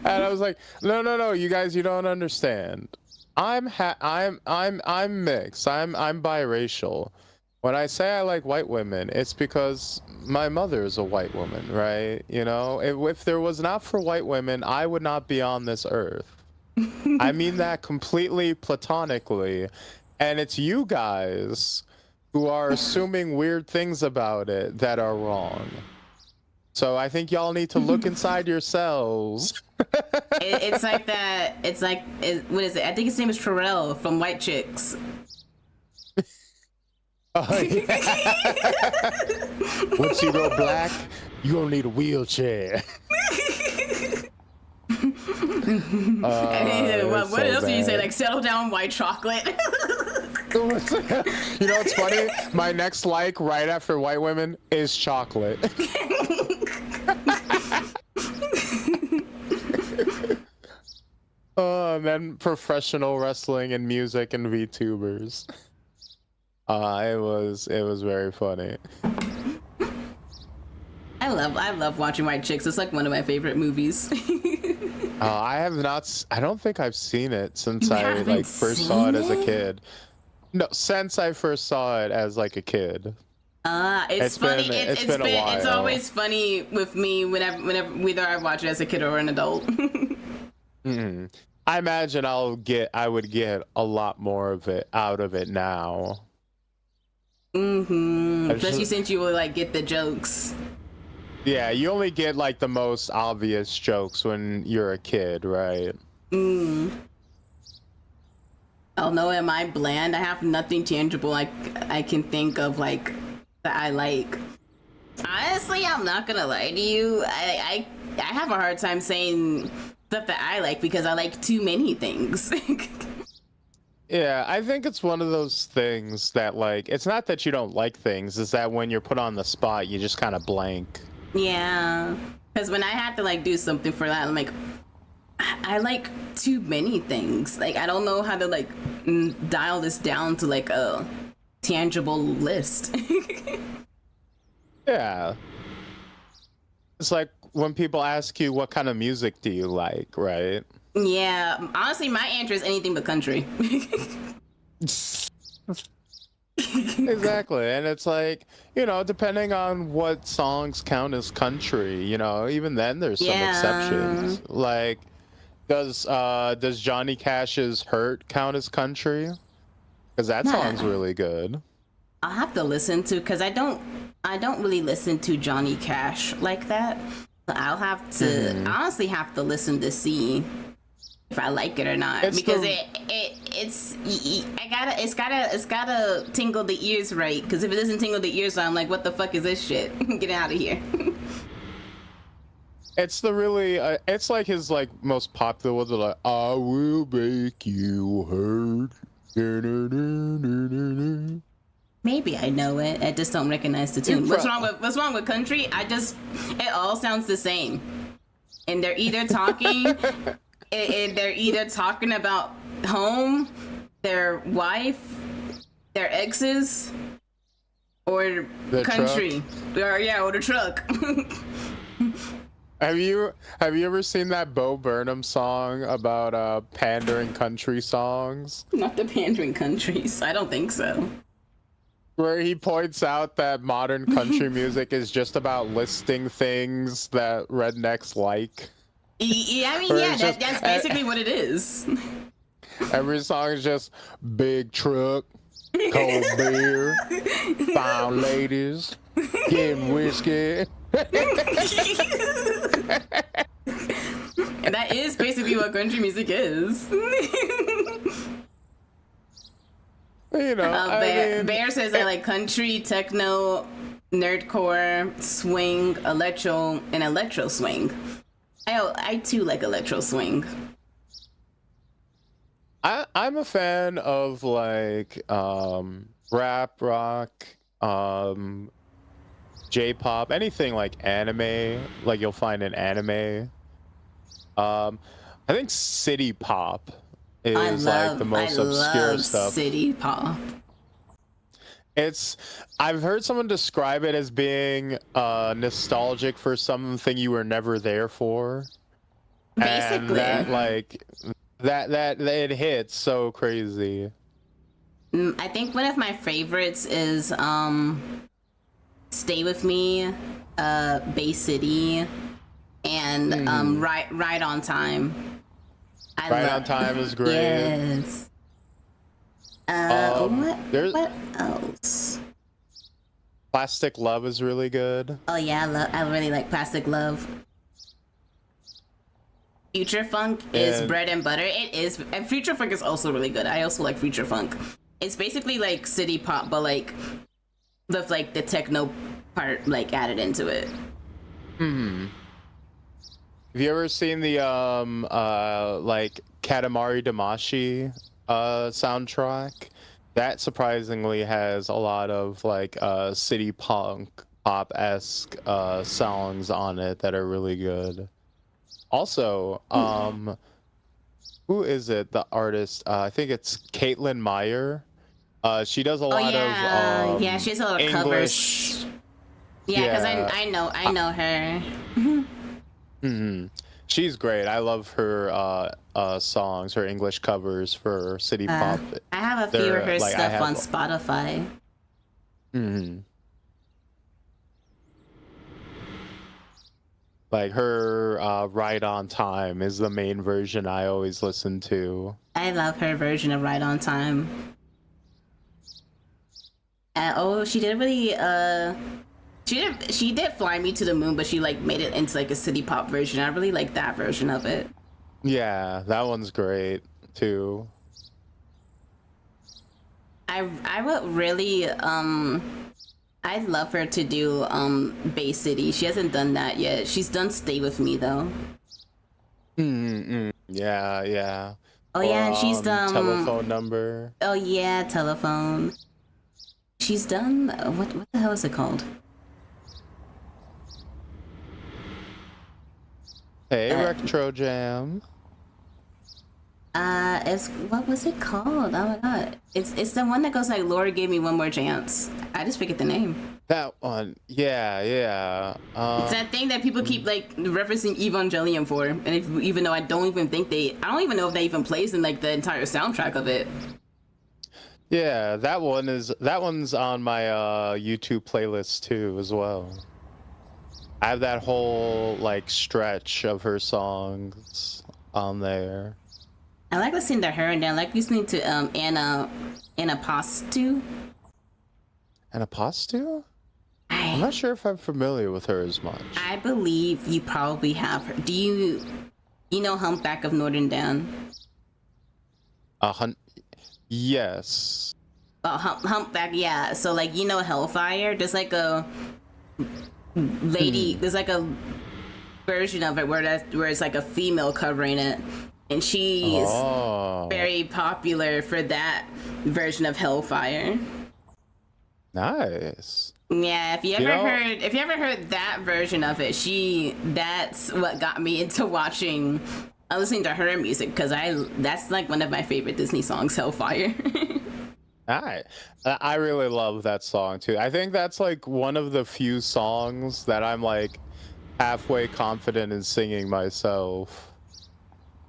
[SPEAKER 1] I was like, no, you guys, you don't understand. I'm mixed. I'm biracial. When I say I like white women, it's because my mother is a white woman, right? You know, if there was not for white women, I would not be on this earth. I mean that completely platonically, and it's you guys who are assuming weird things about it that are wrong. So I think y'all need to look inside yourselves.
[SPEAKER 2] It's like that. It's like, what is it? I think his name is Terrell from White Chicks.
[SPEAKER 1] Oh, yeah. Once you go black, you gonna need a wheelchair.
[SPEAKER 2] What else do you say? Like, settle down, white chocolate.
[SPEAKER 1] You know what's funny? My next like right after white women is chocolate. And then professional wrestling and music and VTubers. It was very funny.
[SPEAKER 2] I love watching White Chicks. It's like one of my favorite movies.
[SPEAKER 1] I don't think I've seen it since I like first saw it as a kid. No, since I first saw it as like a kid.
[SPEAKER 2] It's funny.
[SPEAKER 1] It's been a while.
[SPEAKER 2] It's always funny with me whenever whether I watch it as a kid or an adult.
[SPEAKER 1] I imagine I would get a lot more of it out of it now.
[SPEAKER 2] Especially since you will like get the jokes.
[SPEAKER 1] Yeah, you only get like the most obvious jokes when you're a kid, right?
[SPEAKER 2] Oh no, am I bland? I have nothing tangible I can think of like that I like. Honestly, I'm not gonna lie to you. I have a hard time saying stuff that I like because I like too many things.
[SPEAKER 1] Yeah, I think it's one of those things that, like, it's not that you don't like things, it's that when you're put on the spot, you just kind of blank.
[SPEAKER 2] Yeah, because when I have to like do something for that, I'm like, I like too many things. Like, I don't know how to like dial this down to like a tangible list.
[SPEAKER 1] Yeah. It's like when people ask you what kind of music do you like, right?
[SPEAKER 2] Yeah, honestly, my answer is anything but country.
[SPEAKER 1] Exactly. And it's like, you know, depending on what songs count as country, you know, even then there's some exceptions. Like, does Johnny Cash's Hurt count as country? Because that song's really good.
[SPEAKER 2] I'll have to listen to, because I don't really listen to Johnny Cash like that. I'll have to honestly have to listen to see if I like it or not, because it's gotta tingle the ears right, because if it doesn't tingle the ears, I'm like, what the fuck is this shit? Get out of here.
[SPEAKER 1] It's the really it's like his like most popular one, the like, I will make you hurt.
[SPEAKER 2] Maybe I know it. I just don't recognize the tune. What's wrong with country? It all sounds the same, and they're either talking. They're either talking about home, their wife, their exes, or the country, or the truck.
[SPEAKER 1] Have you ever seen that Bo Burnham song about pandering country songs?
[SPEAKER 2] Not the pandering countries. I don't think so.
[SPEAKER 1] Where he points out that modern country music is just about listing things that rednecks like.
[SPEAKER 2] Yeah, I mean, yeah, that's basically what it is.
[SPEAKER 1] Every song is just big truck, cold beer, fine ladies, getting whiskey.
[SPEAKER 2] And that is basically what country music is.
[SPEAKER 1] You know,
[SPEAKER 2] Bear says I like country, techno, nerdcore, swing, electro swing. I too like electro swing.
[SPEAKER 1] I'm a fan of like rap, rock, J-pop, anything like anime. Like you'll find in anime. I think city pop is like the most obscure stuff.
[SPEAKER 2] City pop.
[SPEAKER 1] I've heard someone describe it as being nostalgic for something you were never there for.
[SPEAKER 2] Basically.
[SPEAKER 1] And that it hits so crazy.
[SPEAKER 2] I think one of my favorites is Stay With Me, Bay City, and Right on Time.
[SPEAKER 1] Right on Time is great.
[SPEAKER 2] Yes. What else?
[SPEAKER 1] Plastic Love is really good.
[SPEAKER 2] Oh yeah, I really like Plastic Love. Future Funk is bread and butter. It is, and Future Funk is also really good. I also like Future Funk. It's basically like city pop, but like with like the techno part like added into it.
[SPEAKER 1] Have you ever seen the like Katamari Damacy soundtrack? That surprisingly has a lot of like city punk pop-esque songs on it that are really good. Also, who is it? The artist? I think it's Caitlin Meyer. She does a lot of
[SPEAKER 2] she has a lot of
[SPEAKER 1] English
[SPEAKER 2] covers. Yeah, because I know her.
[SPEAKER 1] She's great. I love her songs, her English covers for city pop.
[SPEAKER 2] I have a few of her stuff on Spotify.
[SPEAKER 1] Like her Right on Time is the main version I always listen to.
[SPEAKER 2] I love her version of Right on Time. She did really she did Fly Me to the Moon, but she like made it into like a city pop version. I really like that version of it.
[SPEAKER 1] Yeah, that one's great too.
[SPEAKER 2] I would really I'd love her to do Bay City. She hasn't done that yet. She's done Stay With Me though.
[SPEAKER 1] Yeah, yeah.
[SPEAKER 2] Oh yeah, and she's done
[SPEAKER 1] telephone number.
[SPEAKER 2] Oh yeah, Telephone. She's done what the hell is it called?
[SPEAKER 1] Hey, Retro Jam.
[SPEAKER 2] It's what was it called? Oh my god. It's the one that goes like Laura gave me one more chance. I just forget the name.
[SPEAKER 1] That one. Yeah, yeah.
[SPEAKER 2] It's that thing that people keep like referencing Evangelion for, and even though I don't even know if that even plays in like the entire soundtrack of it.
[SPEAKER 1] Yeah, that one's on my YouTube playlist too as well. I have that whole like stretch of her songs on there.
[SPEAKER 2] I like listening to her, and then I like listening to Anna Pastu.
[SPEAKER 1] Anna Pastu? I'm not sure if I'm familiar with her as much.
[SPEAKER 2] I believe you probably have her. Do you know Humpback of Northern Down?
[SPEAKER 1] Yes.
[SPEAKER 2] Humpback, yeah. So like Hellfire. There's like a lady. There's like a version of it where it's like a female covering it, and she's very popular for that version of Hellfire.
[SPEAKER 1] Nice.
[SPEAKER 2] Yeah, if you ever heard that version of it, that's what got me into listening to her music, because that's like one of my favorite Disney songs, Hellfire.
[SPEAKER 1] I really love that song too. I think that's like one of the few songs that I'm like halfway confident in singing myself.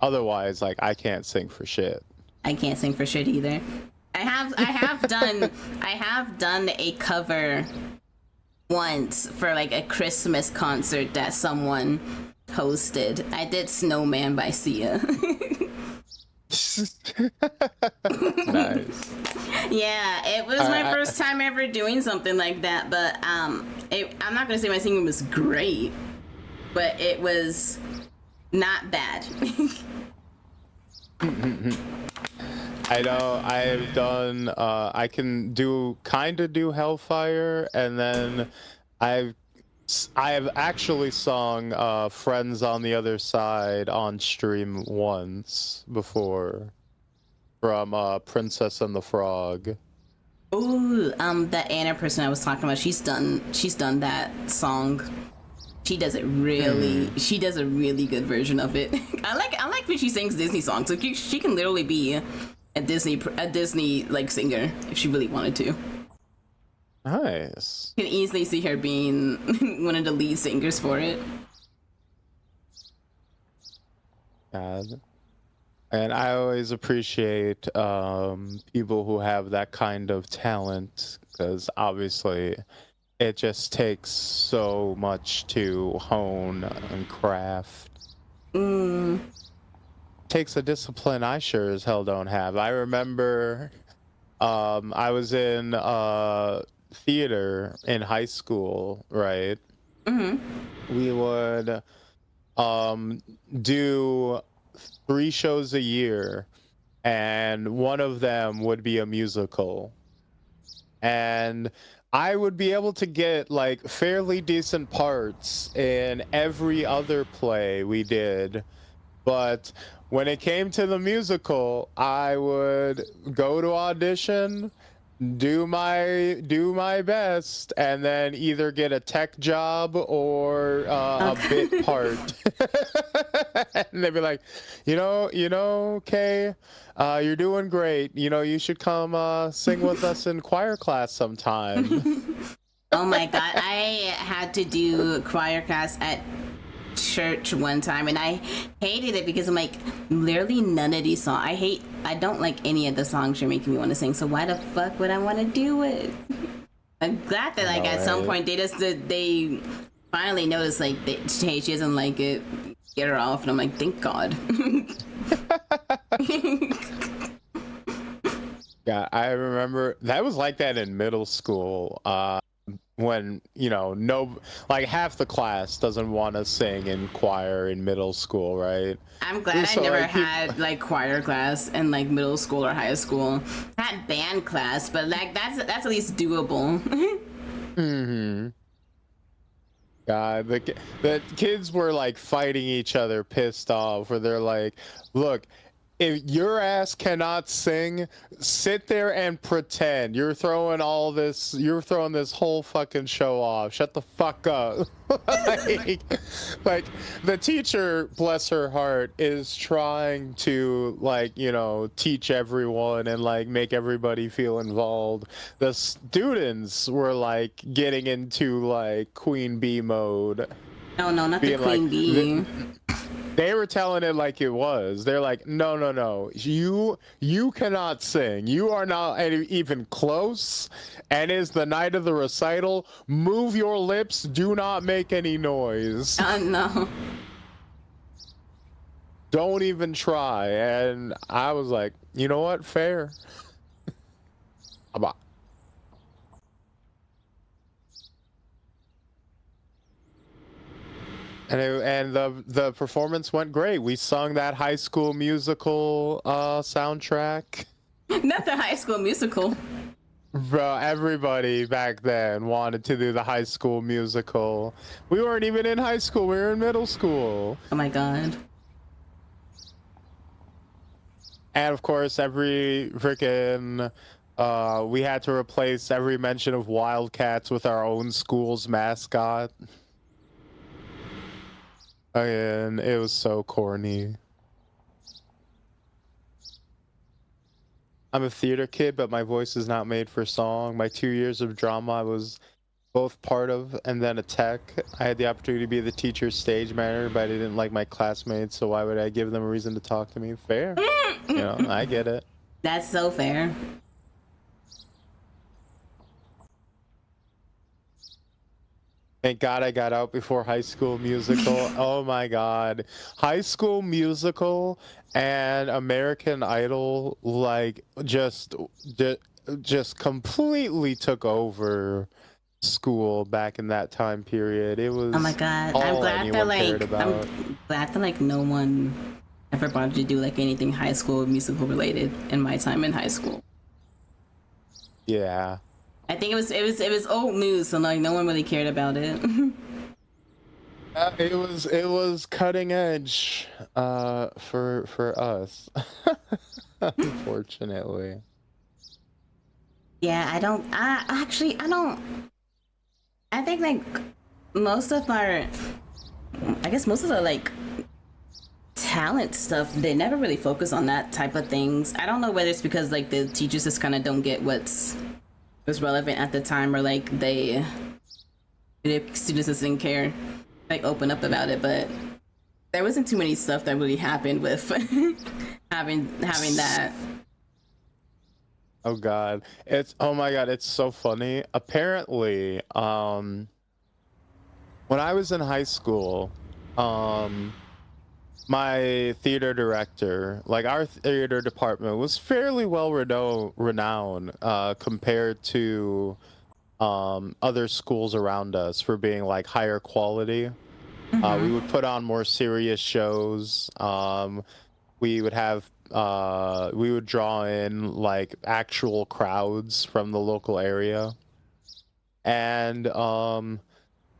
[SPEAKER 1] Otherwise, like I can't sing for shit.
[SPEAKER 2] I can't sing for shit either. I have done a cover once for like a Christmas concert that someone hosted. I did Snowman by Sia.
[SPEAKER 1] Nice.
[SPEAKER 2] Yeah, it was my first time ever doing something like that, but I'm not gonna say my singing was great, but it was not bad.
[SPEAKER 1] I know I've done I can do Hellfire, and then I have actually sung Friends on the Other Side on stream once before, from Princess and the Frog.
[SPEAKER 2] Ooh, that Anna person I was talking about, she's done that song. She does it really. She does a really good version of it. I like when she sings Disney songs. So she can literally be a Disney like singer if she really wanted to.
[SPEAKER 1] Nice.
[SPEAKER 2] You can easily see her being one of the lead singers for it.
[SPEAKER 1] God. And I always appreciate people who have that kind of talent, because obviously it just takes so much to hone and craft. Takes a discipline I sure as hell don't have. I remember I was in theater in high school, right? We would do 3 shows a year, and one of them would be a musical. And I would be able to get like fairly decent parts in every other play we did, but when it came to the musical, I would go to audition, do my best, and then either get a tech job or a bit part. And they'd be like, you know, Kay, you're doing great. You know, you should come sing with us in choir class sometime.
[SPEAKER 2] Oh my god, I had to do choir class at church one time, and I hated it because I'm like, literally none of these songs. I don't like any of the songs you're making me want to sing, so why the fuck would I want to do it? I'm glad that like at some point they finally noticed like hey, she doesn't like it, get her off, and I'm like, thank God.
[SPEAKER 1] Yeah, I remember that was like that in middle school. when no, like half the class doesn't want to sing in choir in middle school, right?
[SPEAKER 2] I'm glad
[SPEAKER 1] So,
[SPEAKER 2] I never
[SPEAKER 1] like,
[SPEAKER 2] had like choir class in like middle school or high school. I had band class, but like that's at least doable.
[SPEAKER 1] mm-hmm. God, the kids were like fighting each other, pissed off, where they're like, look, if your ass cannot sing, sit there and pretend. You're throwing this whole fucking show off. Shut the fuck up. like the teacher, bless her heart, is trying to teach everyone and like make everybody feel involved. The students were like getting into like queen bee mode.
[SPEAKER 2] No, not the queen bee.
[SPEAKER 1] They were telling it like it was. They're like, no. You cannot sing. You are not even close. And it's the night of the recital. Move your lips. Do not make any noise.
[SPEAKER 2] No.
[SPEAKER 1] Don't even try. And I was like, you know what? Fair. And the performance went great. We sung that High School Musical soundtrack.
[SPEAKER 2] Not the High School Musical.
[SPEAKER 1] Bro, everybody back then wanted to do the High School Musical. We weren't even in high school. We were in middle school.
[SPEAKER 2] Oh my god.
[SPEAKER 1] And of course, every freaking we had to replace every mention of Wildcats with our own school's mascot. And it was so corny. I'm a theater kid, but my voice is not made for song. My 2 years of drama I was both part of and then a tech. I had the opportunity to be the teacher's stage manager, but I didn't like my classmates, so why would I give them a reason to talk to me? Fair. I get it.
[SPEAKER 2] That's so fair.
[SPEAKER 1] Thank God I got out before High School Musical. Oh my God. High School Musical and American Idol, like, just completely took over school back in that time period. It was
[SPEAKER 2] oh my God.
[SPEAKER 1] all
[SPEAKER 2] I'm glad that like no one ever bothered to do like anything High School Musical related in my time in high school.
[SPEAKER 1] Yeah.
[SPEAKER 2] I think it was old news, so like no one really cared about it.
[SPEAKER 1] It was cutting edge for us. Unfortunately.
[SPEAKER 2] Yeah, I think like most of the like talent stuff, they never really focus on that type of things. I don't know whether it's because like the teachers just kind of don't get what's relevant at the time, or like the students just didn't care, like open up about it. But there wasn't too many stuff that really happened with having that.
[SPEAKER 1] Oh God, oh my God, it's so funny. Apparently, when I was in high school, my theater director, like our theater department, was fairly well renowned compared to other schools around us for being like higher quality. We would put on more serious shows. We would draw in like actual crowds from the local area, and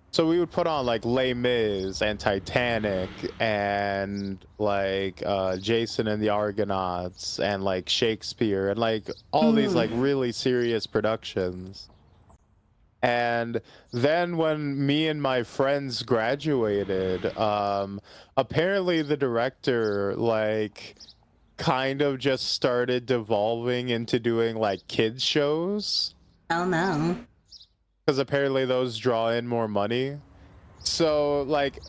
[SPEAKER 1] so we would put on like Les Mis and Titanic and like Jason and the Argonauts and like Shakespeare and like all these like really serious productions. And then when me and my friends graduated, apparently the director like kind of just started devolving into doing like kids shows.
[SPEAKER 2] Oh no.
[SPEAKER 1] Because apparently those draw in more money. So like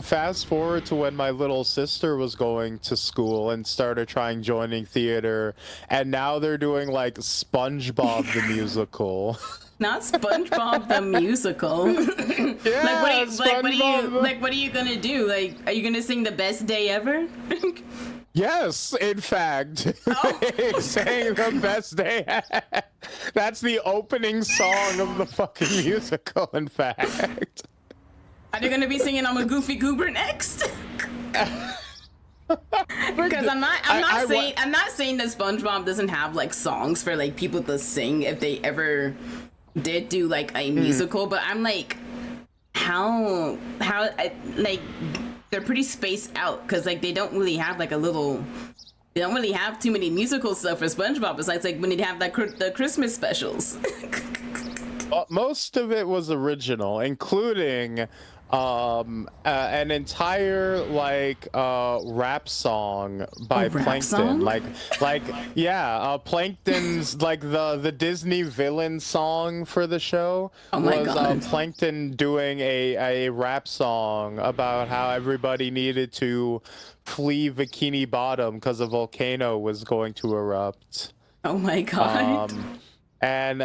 [SPEAKER 1] fast forward to when my little sister was going to school and started joining theater, and now they're doing like SpongeBob the musical.
[SPEAKER 2] Not SpongeBob the musical.
[SPEAKER 1] Yeah,
[SPEAKER 2] what are you gonna do? Like, are you gonna sing The Best Day Ever?
[SPEAKER 1] Yes, in fact.
[SPEAKER 2] Oh.
[SPEAKER 1] Saying the best day. That's the opening song of the fucking musical, in fact.
[SPEAKER 2] Are they gonna be singing "I'm a Goofy Goober" next? Because I'm not saying that SpongeBob doesn't have like songs for like people to sing if they ever did do like a musical, but I'm like, how like they're pretty spaced out because like they don't really have like they don't really have too many musical stuff for SpongeBob besides like when they have like the Christmas specials.
[SPEAKER 1] Most of it was original, including an entire like rap song by Plankton.
[SPEAKER 2] Song?
[SPEAKER 1] Like Plankton's like the Disney villain song for the show was Plankton doing a rap song about how everybody needed to flee Bikini Bottom because a volcano was going to erupt.
[SPEAKER 2] Oh my god.
[SPEAKER 1] And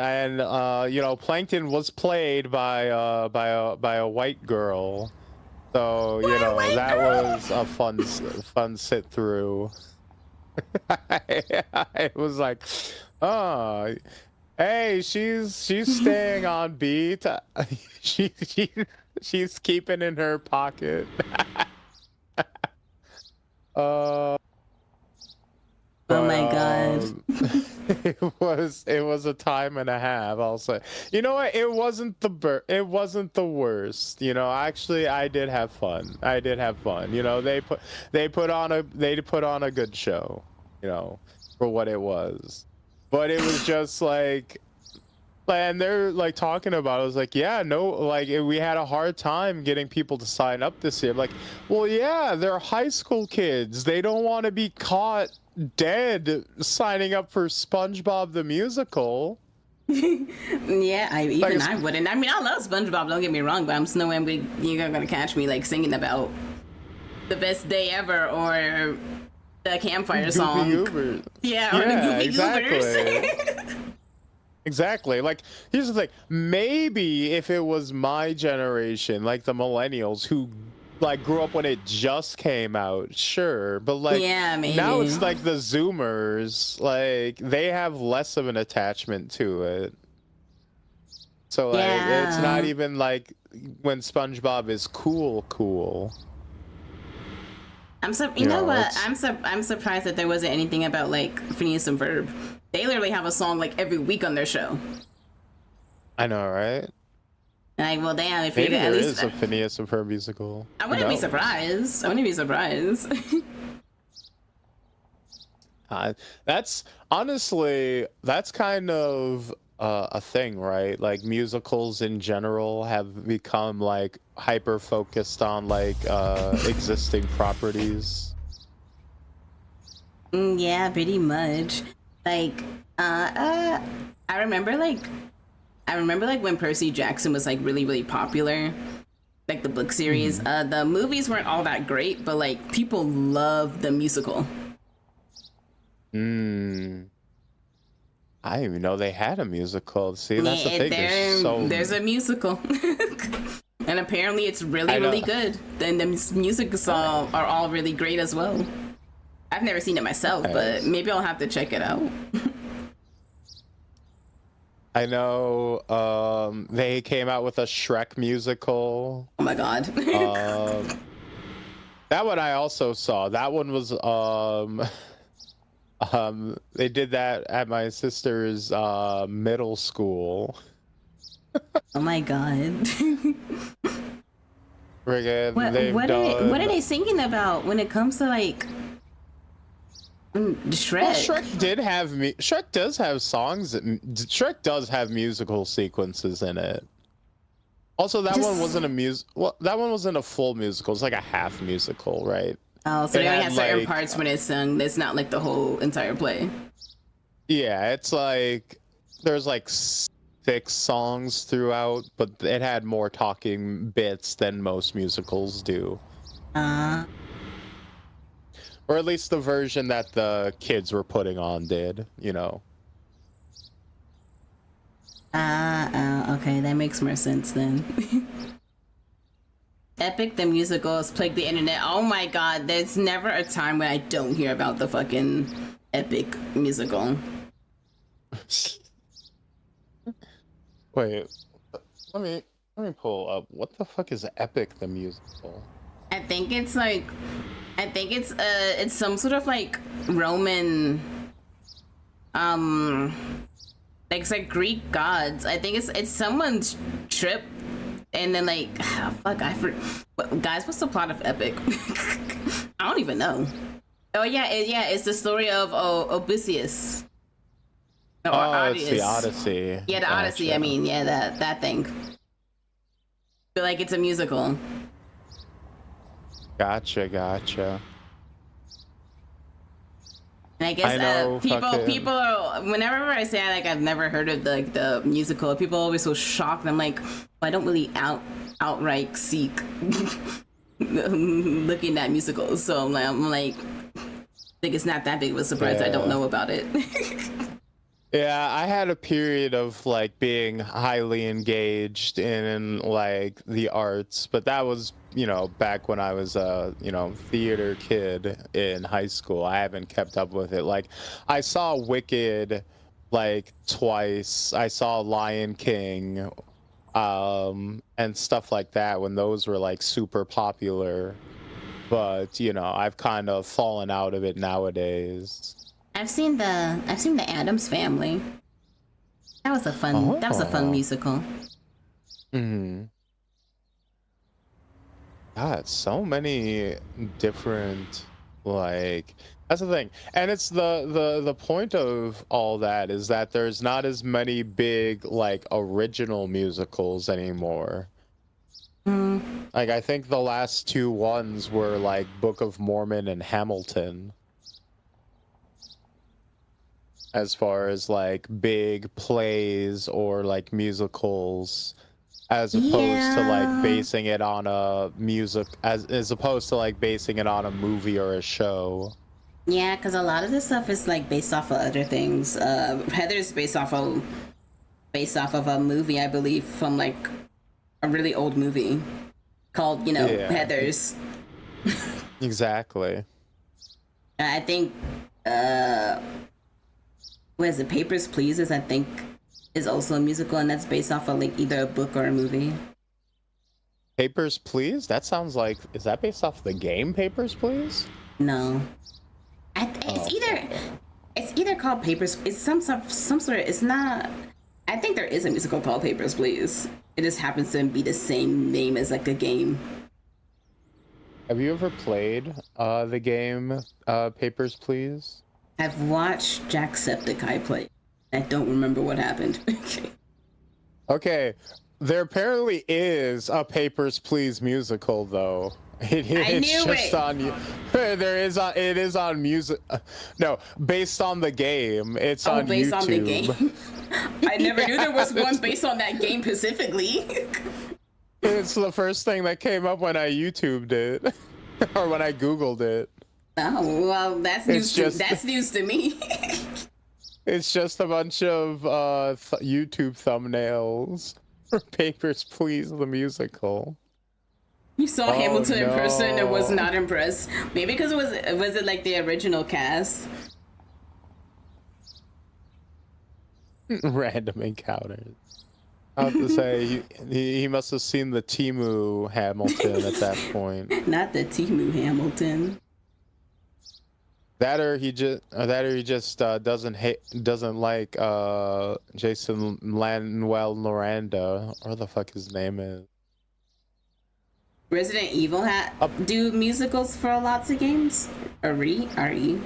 [SPEAKER 1] you know, Plankton was played by a white girl, so you know that was a fun sit through. It was like, oh, hey, she's staying on beat. She's keeping in her pocket.
[SPEAKER 2] Oh my god.
[SPEAKER 1] It was a time and a half, I'll say. You know what? It wasn't the worst. You know, actually I did have fun. You know, they put on a good show, you know, for what it was. But it was just like, and they're like talking about it. I was like, yeah, no, like we had a hard time getting people to sign up this year. I'm like, well, yeah, they're high school kids. They don't want to be caught dead signing up for SpongeBob the musical.
[SPEAKER 2] Yeah, I wouldn't. I mean, I love SpongeBob, don't get me wrong, but I'm just no way you're gonna catch me like singing about the best day ever or the campfire song. Yeah, or the Goofy Goobers.
[SPEAKER 1] Exactly. Like, here's the thing. Maybe if it was my generation, like the millennials who like grew up when it just came out, sure. But like,
[SPEAKER 2] yeah, maybe.
[SPEAKER 1] Now it's like the Zoomers, like they have less of an attachment to it. So like, it's not even like when SpongeBob is cool.
[SPEAKER 2] You know what? I'm surprised that there wasn't anything about like Phineas and Ferb. They literally have a song like every week on their show.
[SPEAKER 1] I know, right?
[SPEAKER 2] Like, well, damn, if
[SPEAKER 1] maybe
[SPEAKER 2] you at
[SPEAKER 1] there
[SPEAKER 2] least
[SPEAKER 1] is a Phineas and Ferb musical.
[SPEAKER 2] I wouldn't be surprised.
[SPEAKER 1] That's honestly, that's kind of a thing, right? Like musicals in general have become like hyper focused on like existing properties.
[SPEAKER 2] Yeah, pretty much. Like, I remember like when Percy Jackson was like really, really popular, like the book series. The movies weren't all that great, but like people loved the musical.
[SPEAKER 1] I didn't even know they had a musical. See, that's the thing.
[SPEAKER 2] There's a musical. And apparently it's really, really good. And the music are all really great as well. I've never seen it myself, but maybe I'll have to check it out.
[SPEAKER 1] I know they came out with a Shrek musical.
[SPEAKER 2] Oh my god.
[SPEAKER 1] That one I also saw. That one was they did that at my sister's middle school.
[SPEAKER 2] Oh my god. What are they singing about when it comes to like Shrek?
[SPEAKER 1] Well, Shrek does have songs. Shrek does have musical sequences in it. Also, that one wasn't that one wasn't a full musical. It's like a half musical, right?
[SPEAKER 2] Oh, so they only have certain parts when it's sung. It's not like the whole entire play. Yeah,
[SPEAKER 1] it's like there's like 6 songs throughout, but it had more talking bits than most musicals do. Or at least the version that the kids were putting on did, you know.
[SPEAKER 2] Okay, that makes more sense then. Epic the musical has plagued the internet. Oh my god, there's never a time when I don't hear about the fucking Epic musical.
[SPEAKER 1] Wait, let me pull up. What the fuck is Epic the musical?
[SPEAKER 2] I think it's like, it's some sort of like Roman, like it's like Greek gods. I think it's someone's trip, and then like, fuck, guys, what's the plot of Epic? I don't even know. Oh yeah, it's the story of Odysseus.
[SPEAKER 1] Oh, it's the Odyssey.
[SPEAKER 2] Yeah, the Odyssey.
[SPEAKER 1] Gotcha.
[SPEAKER 2] I mean, yeah, that thing. Feel like it's a musical.
[SPEAKER 1] Gotcha.
[SPEAKER 2] And I guess
[SPEAKER 1] I know,
[SPEAKER 2] people are, whenever I say like I've never heard of the musical, people are always so shocked. I'm like, well, I don't really outright seek looking at musicals, so I'm like, I think it's not that big of a surprise. I don't know about it.
[SPEAKER 1] Yeah, I had a period of like being highly engaged in like the arts, but that was, back when I was a, theater kid in high school. I haven't kept up with it. Like I saw Wicked like twice. I saw Lion King and stuff like that when those were like super popular. But, I've kind of fallen out of it nowadays.
[SPEAKER 2] I've seen the Addams Family. That was a fun musical.
[SPEAKER 1] God, so many different, like, that's the thing. And it's the point of all that is that there's not as many big like original musicals anymore. Like I think the last two ones were like Book of Mormon and Hamilton. As far as like big plays or like musicals, as opposed to like basing it on a music, as opposed to like basing it on a movie or a show.
[SPEAKER 2] Yeah, because a lot of this stuff is like based off of other things. Heather's based off of a movie, I believe, from like a really old movie called, Heathers.
[SPEAKER 1] Exactly.
[SPEAKER 2] I think what is it, Papers, Please I think is also a musical, and that's based off of like either a book or a movie.
[SPEAKER 1] Papers, Please? That sounds like, is that based off the game Papers, Please?
[SPEAKER 2] No. It's either called Papers, it's some sort of, it's not, I think there is a musical called Papers, Please. It just happens to be the same name as like a game.
[SPEAKER 1] Have you ever played the game Papers, Please?
[SPEAKER 2] I've watched Jacksepticeye play. I don't remember what happened.
[SPEAKER 1] Okay, there apparently is a Papers, Please musical though. It is on music. No, based on the game. It's on
[SPEAKER 2] based
[SPEAKER 1] YouTube.
[SPEAKER 2] on the game. I never knew there was one based on that game specifically.
[SPEAKER 1] It's the first thing that came up when I YouTubed it, or when I Googled it.
[SPEAKER 2] Oh well, that's news to me.
[SPEAKER 1] It's just a bunch of YouTube thumbnails for Papers, Please the musical.
[SPEAKER 2] You saw Hamilton in person and was
[SPEAKER 1] no.
[SPEAKER 2] not impressed. Maybe because was it like the original cast?
[SPEAKER 1] Random encounters. I have to say, he must have seen the Temu Hamilton at that point.
[SPEAKER 2] Not the Temu Hamilton.
[SPEAKER 1] That or he just doesn't like Jason Manuel Miranda, or the fuck his name is.
[SPEAKER 2] Resident Evil do musicals for lots of games? RE? I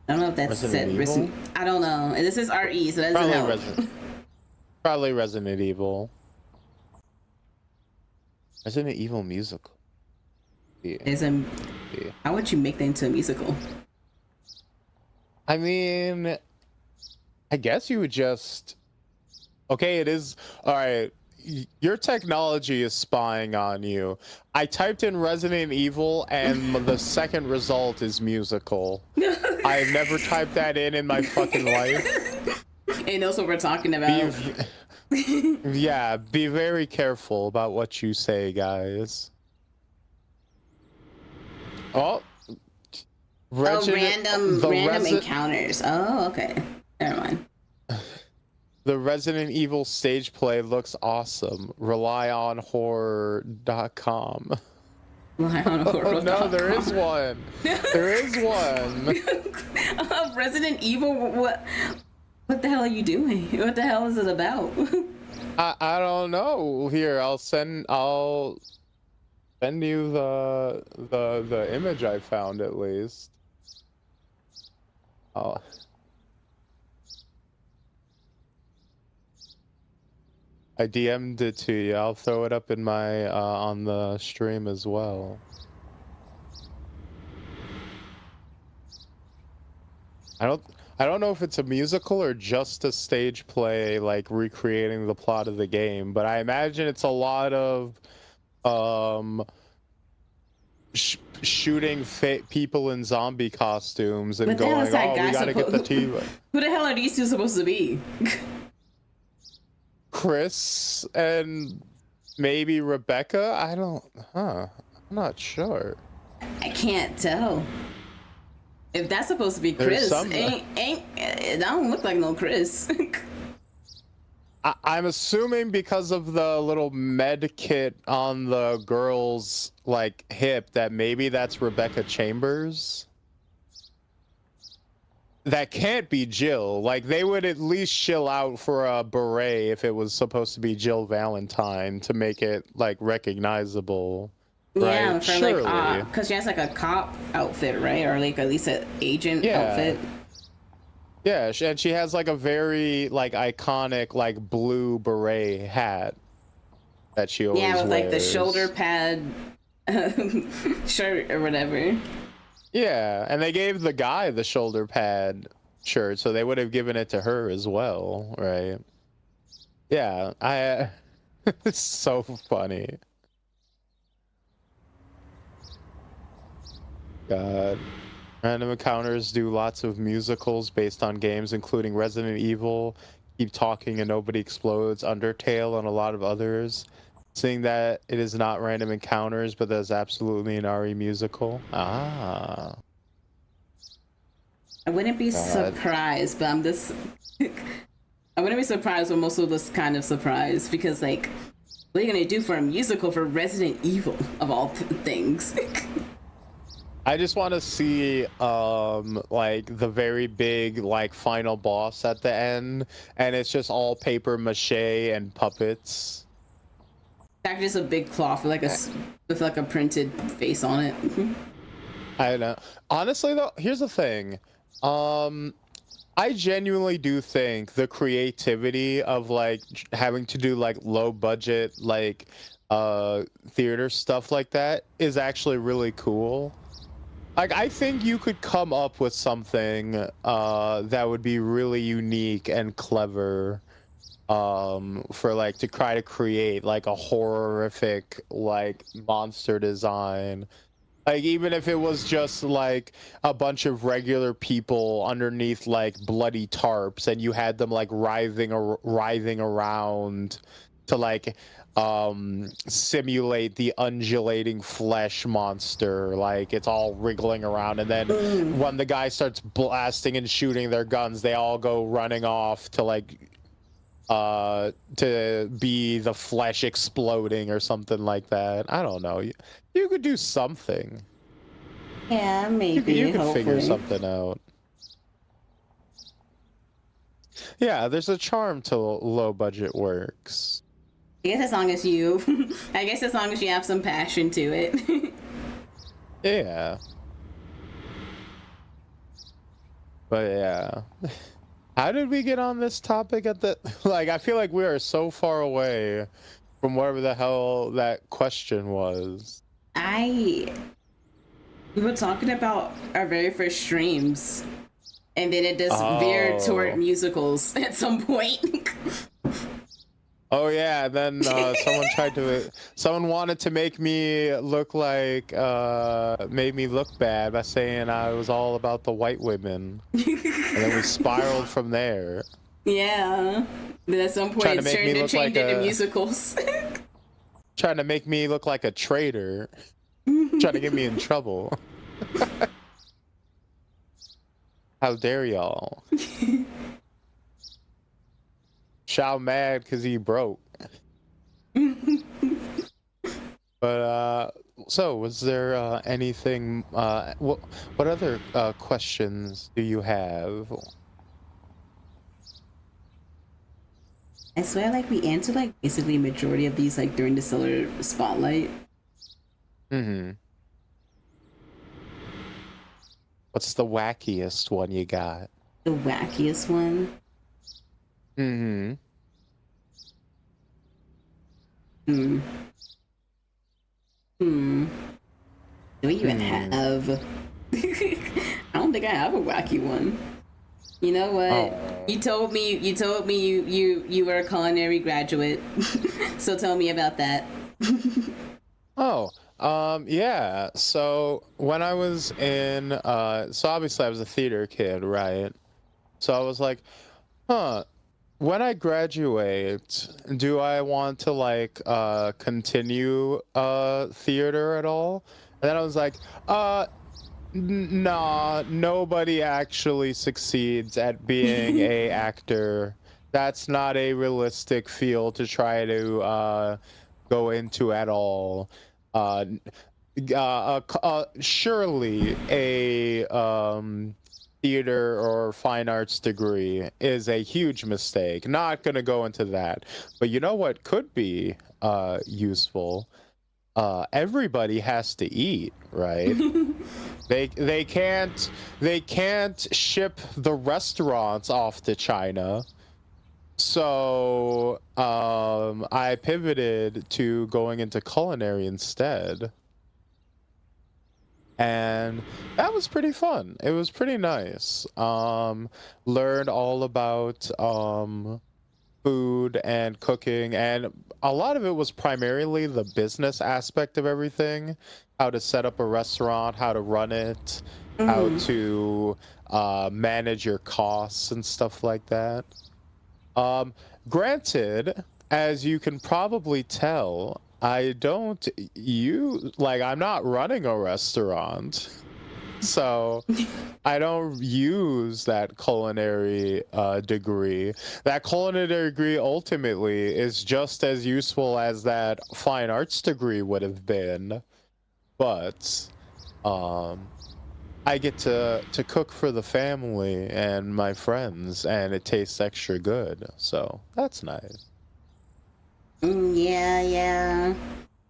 [SPEAKER 2] don't know if that's said. I don't know. This is RE, so that doesn't help.
[SPEAKER 1] Probably Resident Evil. Resident Evil musical. Yeah.
[SPEAKER 2] How would you make that into a musical?
[SPEAKER 1] I mean, I guess you would just... Okay, it is... Alright, your technology is spying on you. I typed in Resident Evil, and the second result is musical. I've never typed that in my fucking life.
[SPEAKER 2] And that's what we're talking about.
[SPEAKER 1] Yeah, be very careful about what you say, guys. Oh,
[SPEAKER 2] Random encounters. Oh, okay. Never mind.
[SPEAKER 1] The Resident Evil stage play looks awesome. RelyOnHorror.com. Oh no, there is one. There is one.
[SPEAKER 2] Resident Evil. What the hell are you doing? What the hell is it about?
[SPEAKER 1] I don't know. Here, I'll send you the image I found at least. Oh. I DM'd it to you. I'll throw it up in my on the stream as well. I don't know if it's a musical or just a stage play, like recreating the plot of the game, but I imagine it's a lot of shooting people in zombie costumes and going, "Oh, we gotta get the TV."
[SPEAKER 2] Who the hell are these two supposed to be?
[SPEAKER 1] Chris and maybe Rebecca. I'm not sure.
[SPEAKER 2] I can't tell. If that's supposed to be Chris, it don't look like no Chris.
[SPEAKER 1] I'm assuming because of the little med kit on the girl's like hip that maybe that's Rebecca Chambers. That can't be Jill. Like, they would at least chill out for a beret if it was supposed to be Jill Valentine to make it like recognizable.
[SPEAKER 2] Yeah,
[SPEAKER 1] right?
[SPEAKER 2] for
[SPEAKER 1] Surely.
[SPEAKER 2] like, cause she has like a cop outfit, right? Or like at least an agent outfit.
[SPEAKER 1] Yeah, and she has like a very like iconic like blue beret hat that she always wears.
[SPEAKER 2] Yeah, with like the shoulder pad shirt or whatever.
[SPEAKER 1] Yeah, and they gave the guy the shoulder pad shirt, so they would have given it to her as well, right? Yeah, it's so funny. God. Random encounters do lots of musicals based on games, including Resident Evil, Keep Talking and Nobody Explodes, Undertale, and a lot of others. Seeing that it is not random encounters, but there's absolutely an RE musical. Ah.
[SPEAKER 2] I wouldn't be surprised, but I wouldn't be surprised, but most of this kind of surprised because, like, what are you gonna do for a musical for Resident Evil of all things?
[SPEAKER 1] I just want to see like the very big like final boss at the end, and it's just all paper mache and puppets.
[SPEAKER 2] Actually, just a big cloth with like a printed face on it.
[SPEAKER 1] I don't know. Honestly, though, here's the thing. I genuinely do think the creativity of like having to do like low budget like theater stuff like that is actually really cool. Like, I think you could come up with something that would be really unique and clever for like to try to create like a horrific like monster design. Like, even if it was just like a bunch of regular people underneath like bloody tarps and you had them like writhing around to like simulate the undulating flesh monster, like it's all wriggling around, and then when the guy starts blasting and shooting their guns, they all go running off to like to be the flesh exploding or something like that. I don't know. You could do something.
[SPEAKER 2] Yeah, maybe.
[SPEAKER 1] You could figure something out. Yeah, there's a charm to low budget works.
[SPEAKER 2] I guess as long as you have some passion to it.
[SPEAKER 1] Yeah. But yeah. How did we get on this topic at the like I feel like we are so far away from whatever the hell that question was.
[SPEAKER 2] We were talking about our very first streams, and then it just veered toward musicals at some point.
[SPEAKER 1] Oh yeah, then someone wanted to make me look like made me look bad by saying I was all about the white women. And then we spiraled from there.
[SPEAKER 2] Yeah. Then at some point it turned to change into musicals.
[SPEAKER 1] Trying to make me look like a traitor. Trying to get me in trouble. How dare y'all? Shao mad because he broke. But so was there anything? What other questions do you have?
[SPEAKER 2] I swear, like, we answered, like, basically majority of these, like, during the Solar Spotlight.
[SPEAKER 1] Mm-hmm. What's the wackiest one you got?
[SPEAKER 2] The wackiest one?
[SPEAKER 1] Mm-hmm.
[SPEAKER 2] Do we even have? I don't think I have a wacky one. You know what?
[SPEAKER 1] Oh.
[SPEAKER 2] You told me you were a culinary graduate. So tell me about that.
[SPEAKER 1] Yeah. So when I was in, so obviously I was a theater kid, right? So I was like, when I graduate, do I want to like continue theater at all? And then I was like, nah, nobody actually succeeds at being a actor. That's not a realistic field to try to go into at all. Surely a theater or fine arts degree is a huge mistake. Not gonna go into that. But you know what could be useful? Everybody has to eat, right? They can't ship the restaurants off to China. So I pivoted to going into culinary instead. And that was pretty fun. It was pretty nice. Learned all about food and cooking, and a lot of it was primarily the business aspect of everything. How to set up a restaurant, how to run it, how to manage your costs and stuff like that. Granted, as you can probably tell, I'm not running a restaurant. So I don't use that culinary degree. That culinary degree ultimately is just as useful as that fine arts degree would have been. But I get to cook for the family and my friends, and it tastes extra good. So that's nice.
[SPEAKER 2] Yeah.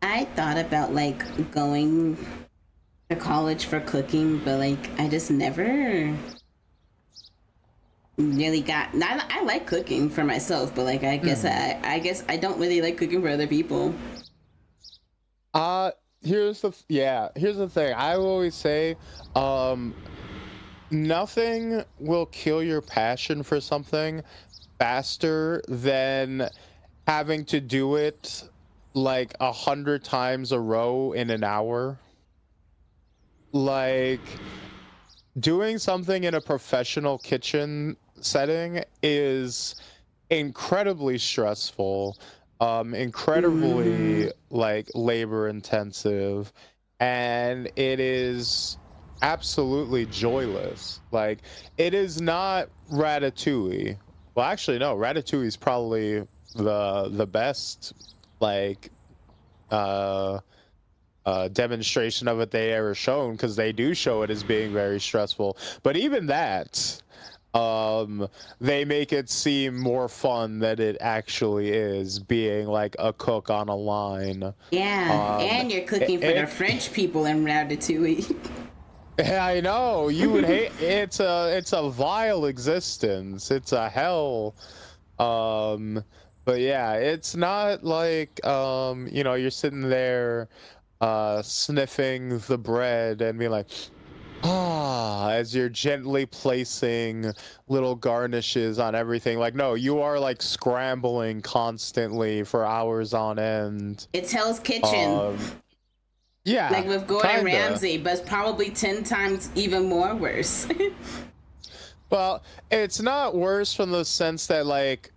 [SPEAKER 2] I thought about like going to college for cooking, but like I just never really got. I like cooking for myself, but like I guess I don't really like cooking for other people.
[SPEAKER 1] Here's the thing. I always say, nothing will kill your passion for something faster than having to do it like 100 times a row in an hour. Like, doing something in a professional kitchen setting is incredibly stressful, incredibly like labor intensive, and it is absolutely joyless. Like, it is not Ratatouille. Well, actually, no, Ratatouille is probably the best like demonstration of it they ever shown, because they do show it as being very stressful. But even that, they make it seem more fun than it actually is, being like a cook on a line.
[SPEAKER 2] Yeah, and you're cooking for the French people in Ratatouille.
[SPEAKER 1] Yeah, I know. You would hate it's a vile existence. It's a hell. But yeah, it's not like you're sitting there sniffing the bread and being like, as you're gently placing little garnishes on everything. Like, no, you are like scrambling constantly for hours on end.
[SPEAKER 2] It's Hell's Kitchen.
[SPEAKER 1] Yeah,
[SPEAKER 2] like with Gordon
[SPEAKER 1] kinda.
[SPEAKER 2] Ramsay, but it's probably 10 times even more worse.
[SPEAKER 1] Well, it's not worse from the sense that, like,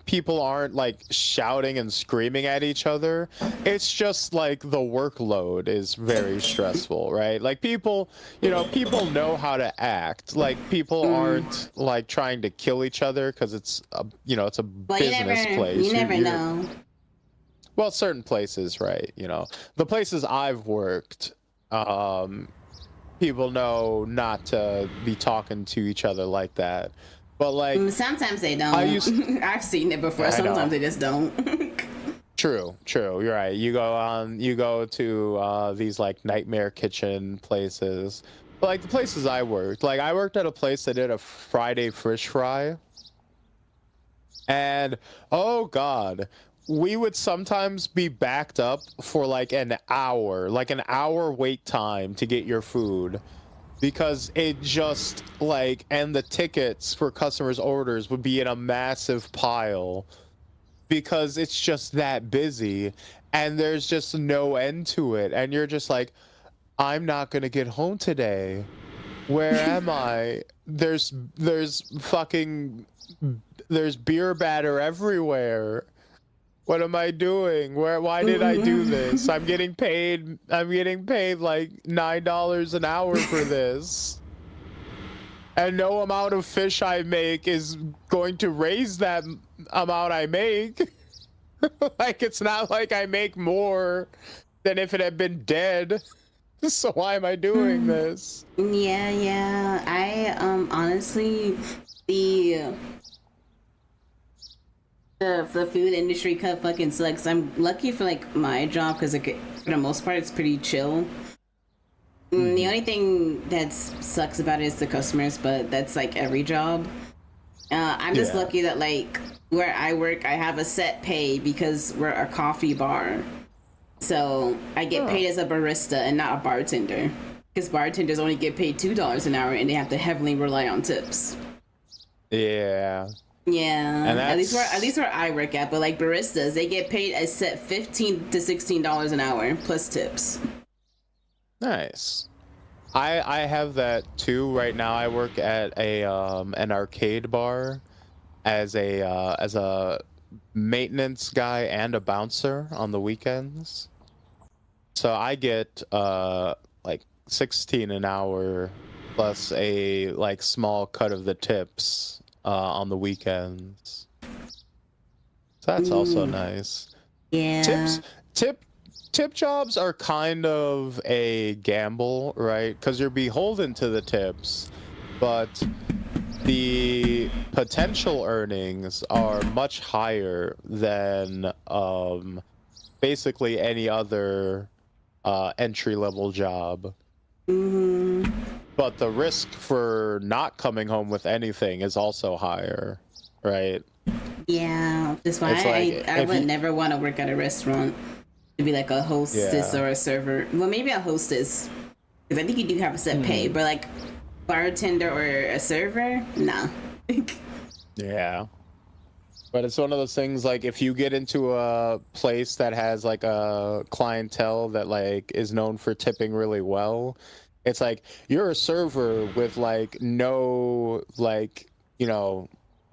[SPEAKER 1] people aren't like shouting and screaming at each other. It's just like the workload is very stressful, right? Like people, people know how to act. Like people aren't like trying to kill each other because it's it's a business place.
[SPEAKER 2] You never know.
[SPEAKER 1] Well, certain places, right? The places I've worked, people know not to be talking to each other like that. But like
[SPEAKER 2] sometimes they don't. I've seen it before. Sometimes they just don't.
[SPEAKER 1] True. You're right. You go to these like nightmare kitchen places. But, like the places I worked, like I worked at a place that did a Friday fish fry. And oh God, we would sometimes be backed up for like an hour wait time to get your food. Because it just like, and the tickets for customers' orders would be in a massive pile because it's just that busy and there's just no end to it. And you're just like, I'm not going to get home today. Where am I? There's beer batter everywhere. What am I doing? Why did I do this? I'm getting paid like $9 an hour for this. And no amount of fish I make is going to raise that amount I make. Like it's not like I make more than if it had been dead. So why am I doing this?
[SPEAKER 2] Yeah. I honestly the food industry cut fucking sucks. I'm lucky for like my job because for the most part it's pretty chill. The only thing that sucks about it is the customers, but that's like every job. I'm just lucky that like where I work, I have a set pay because we're a coffee bar, so I get paid as a barista and not a bartender. Because bartenders only get paid $2 an hour and they have to heavily rely on tips.
[SPEAKER 1] Yeah.
[SPEAKER 2] Yeah, and at least where I work at, but like baristas, they get paid a set $15 to $16 an hour plus tips.
[SPEAKER 1] Nice. I have that too. Right now, I work at an arcade bar as a maintenance guy and a bouncer on the weekends. So I get like 16 an hour plus a like small cut of the tips on the weekends. So that's also nice.
[SPEAKER 2] Yeah.
[SPEAKER 1] Tip jobs are kind of a gamble, right? Because you're beholden to the tips, but the potential earnings are much higher than basically any other entry-level job. But the risk for not coming home with anything is also higher, right?
[SPEAKER 2] Yeah, that's why I would never want to work at a restaurant to be like a hostess or a server. Well, maybe a hostess, because I think you do have a set pay, but like bartender or a server, nah.
[SPEAKER 1] Yeah. But it's one of those things, like, if you get into a place that has like a clientele that like is known for tipping really well, it's like you're a server with like no like,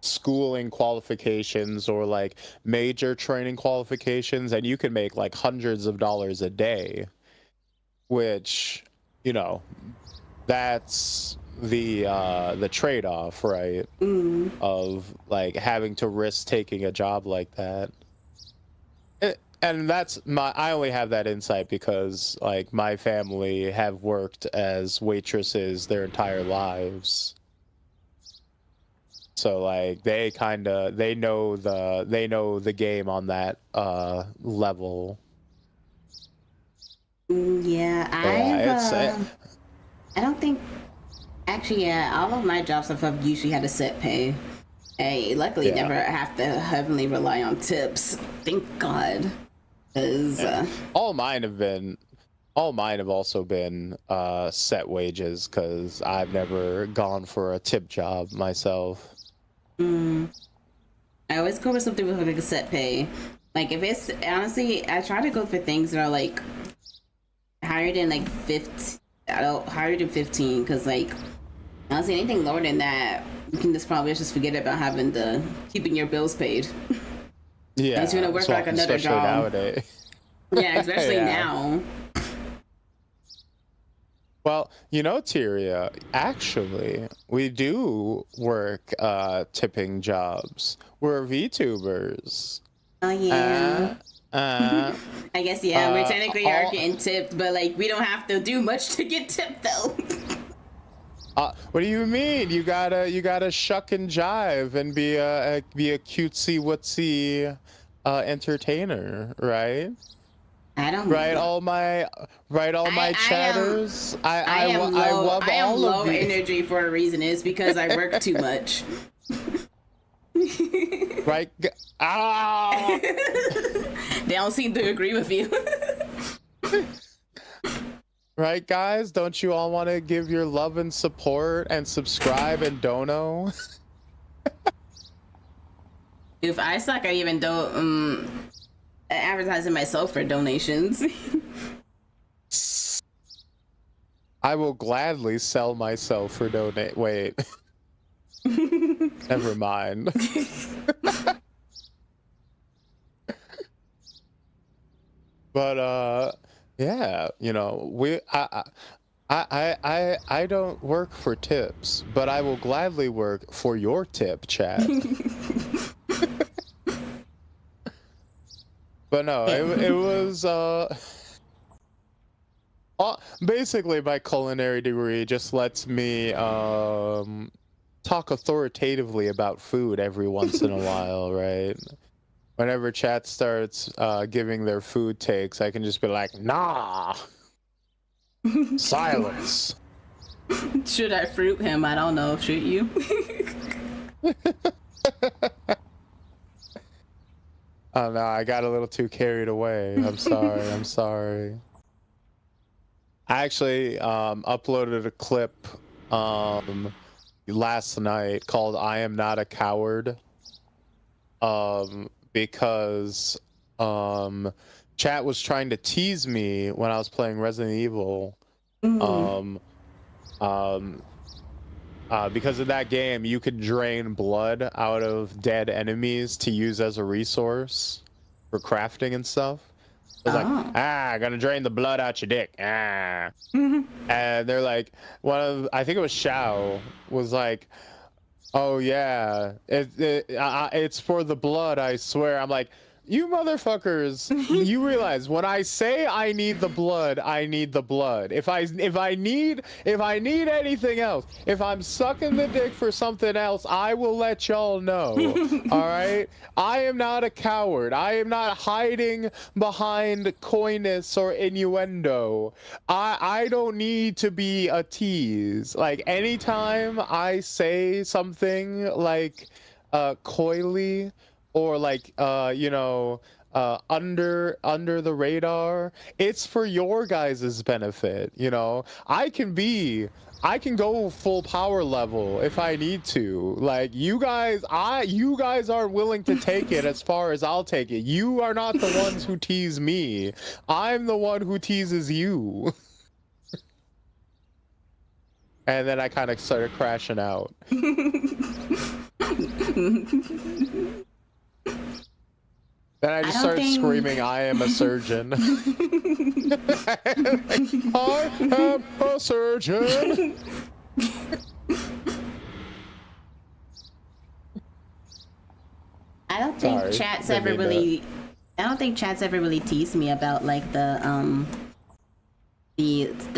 [SPEAKER 1] schooling qualifications or like major training qualifications, and you can make like hundreds of dollars a day, which, that's the trade-off, right? Of like having to risk taking a job like that. And I only have that insight because like my family have worked as waitresses their entire lives. So like they know the game on that level.
[SPEAKER 2] Yeah, I don't think. Actually, yeah, all of my jobs have usually had a set pay. I luckily never have to heavily rely on tips. Thank God.
[SPEAKER 1] All mine have also been set wages because I've never gone for a tip job myself.
[SPEAKER 2] I always go for something with like a set pay. Like if it's honestly, I try to go for things that are like higher than like 15 because like honestly anything lower than that You can just forget about having the keeping your bills paid.
[SPEAKER 1] Yeah,
[SPEAKER 2] It's gonna work for, like, another
[SPEAKER 1] especially
[SPEAKER 2] job.
[SPEAKER 1] nowadays.
[SPEAKER 2] Yeah, especially
[SPEAKER 1] Yeah.
[SPEAKER 2] now.
[SPEAKER 1] Well, you know, Tyria, actually, we do work tipping jobs. We're VTubers.
[SPEAKER 2] Oh yeah.
[SPEAKER 1] Uh,
[SPEAKER 2] I guess yeah. We
[SPEAKER 1] uh,
[SPEAKER 2] technically are
[SPEAKER 1] all-
[SPEAKER 2] getting tipped, but like we don't have to do much to get tipped though.
[SPEAKER 1] what do you mean? You gotta shuck and jive and be a cutesy wootsy entertainer, right?
[SPEAKER 2] I don't.
[SPEAKER 1] Right, all my chatters.
[SPEAKER 2] I am
[SPEAKER 1] I
[SPEAKER 2] low.
[SPEAKER 1] love
[SPEAKER 2] I am
[SPEAKER 1] all
[SPEAKER 2] low
[SPEAKER 1] of you.
[SPEAKER 2] energy for a reason. It's because I work too much.
[SPEAKER 1] Right? Ah!
[SPEAKER 2] They don't seem to agree with you.
[SPEAKER 1] Right, guys? Don't you all want to give your love and support and subscribe and dono?
[SPEAKER 2] If I suck, I even don't advertising myself for donations.
[SPEAKER 1] I will gladly sell myself for donate. Wait. Never mind. But yeah, you know, I don't work for tips, but I will gladly work for your tip, chat. But no, it was basically my culinary degree just lets me talk authoritatively about food every once in a while, right? Whenever chat starts giving their food takes, I can just be like, nah, silence.
[SPEAKER 2] Should I fruit him? I don't know. Should you?
[SPEAKER 1] Oh no, I got a little too carried away. I'm sorry. I'm sorry. I actually uploaded a clip last night called "I Am Not a Coward," because chat was trying to tease me when I was playing Resident Evil. Because in that game, you could drain blood out of dead enemies to use as a resource for crafting and stuff. I was like, gonna drain the blood out your dick. And they're like, I think it was Shao, was like, oh yeah, it's for the blood, I swear. I'm like, you motherfuckers, you realize when I say I need the blood, I need the blood. If I need anything else, if I'm sucking the dick for something else, I will let y'all know. All right? I am not a coward. I am not hiding behind coyness or innuendo. I don't need to be a tease. Like anytime I say something like coyly, or like you know, under the radar, it's for your guys' benefit. You know, I can go full power level if I need to. Like you guys aren't willing to take it as far as I'll take it. You are not the ones who tease me. I'm the one who teases you. And then I kind of started crashing out. Then I just started screaming, I am a surgeon. I am a surgeon.
[SPEAKER 2] I don't think chat's ever really. I don't think chat's ever really teased me about like the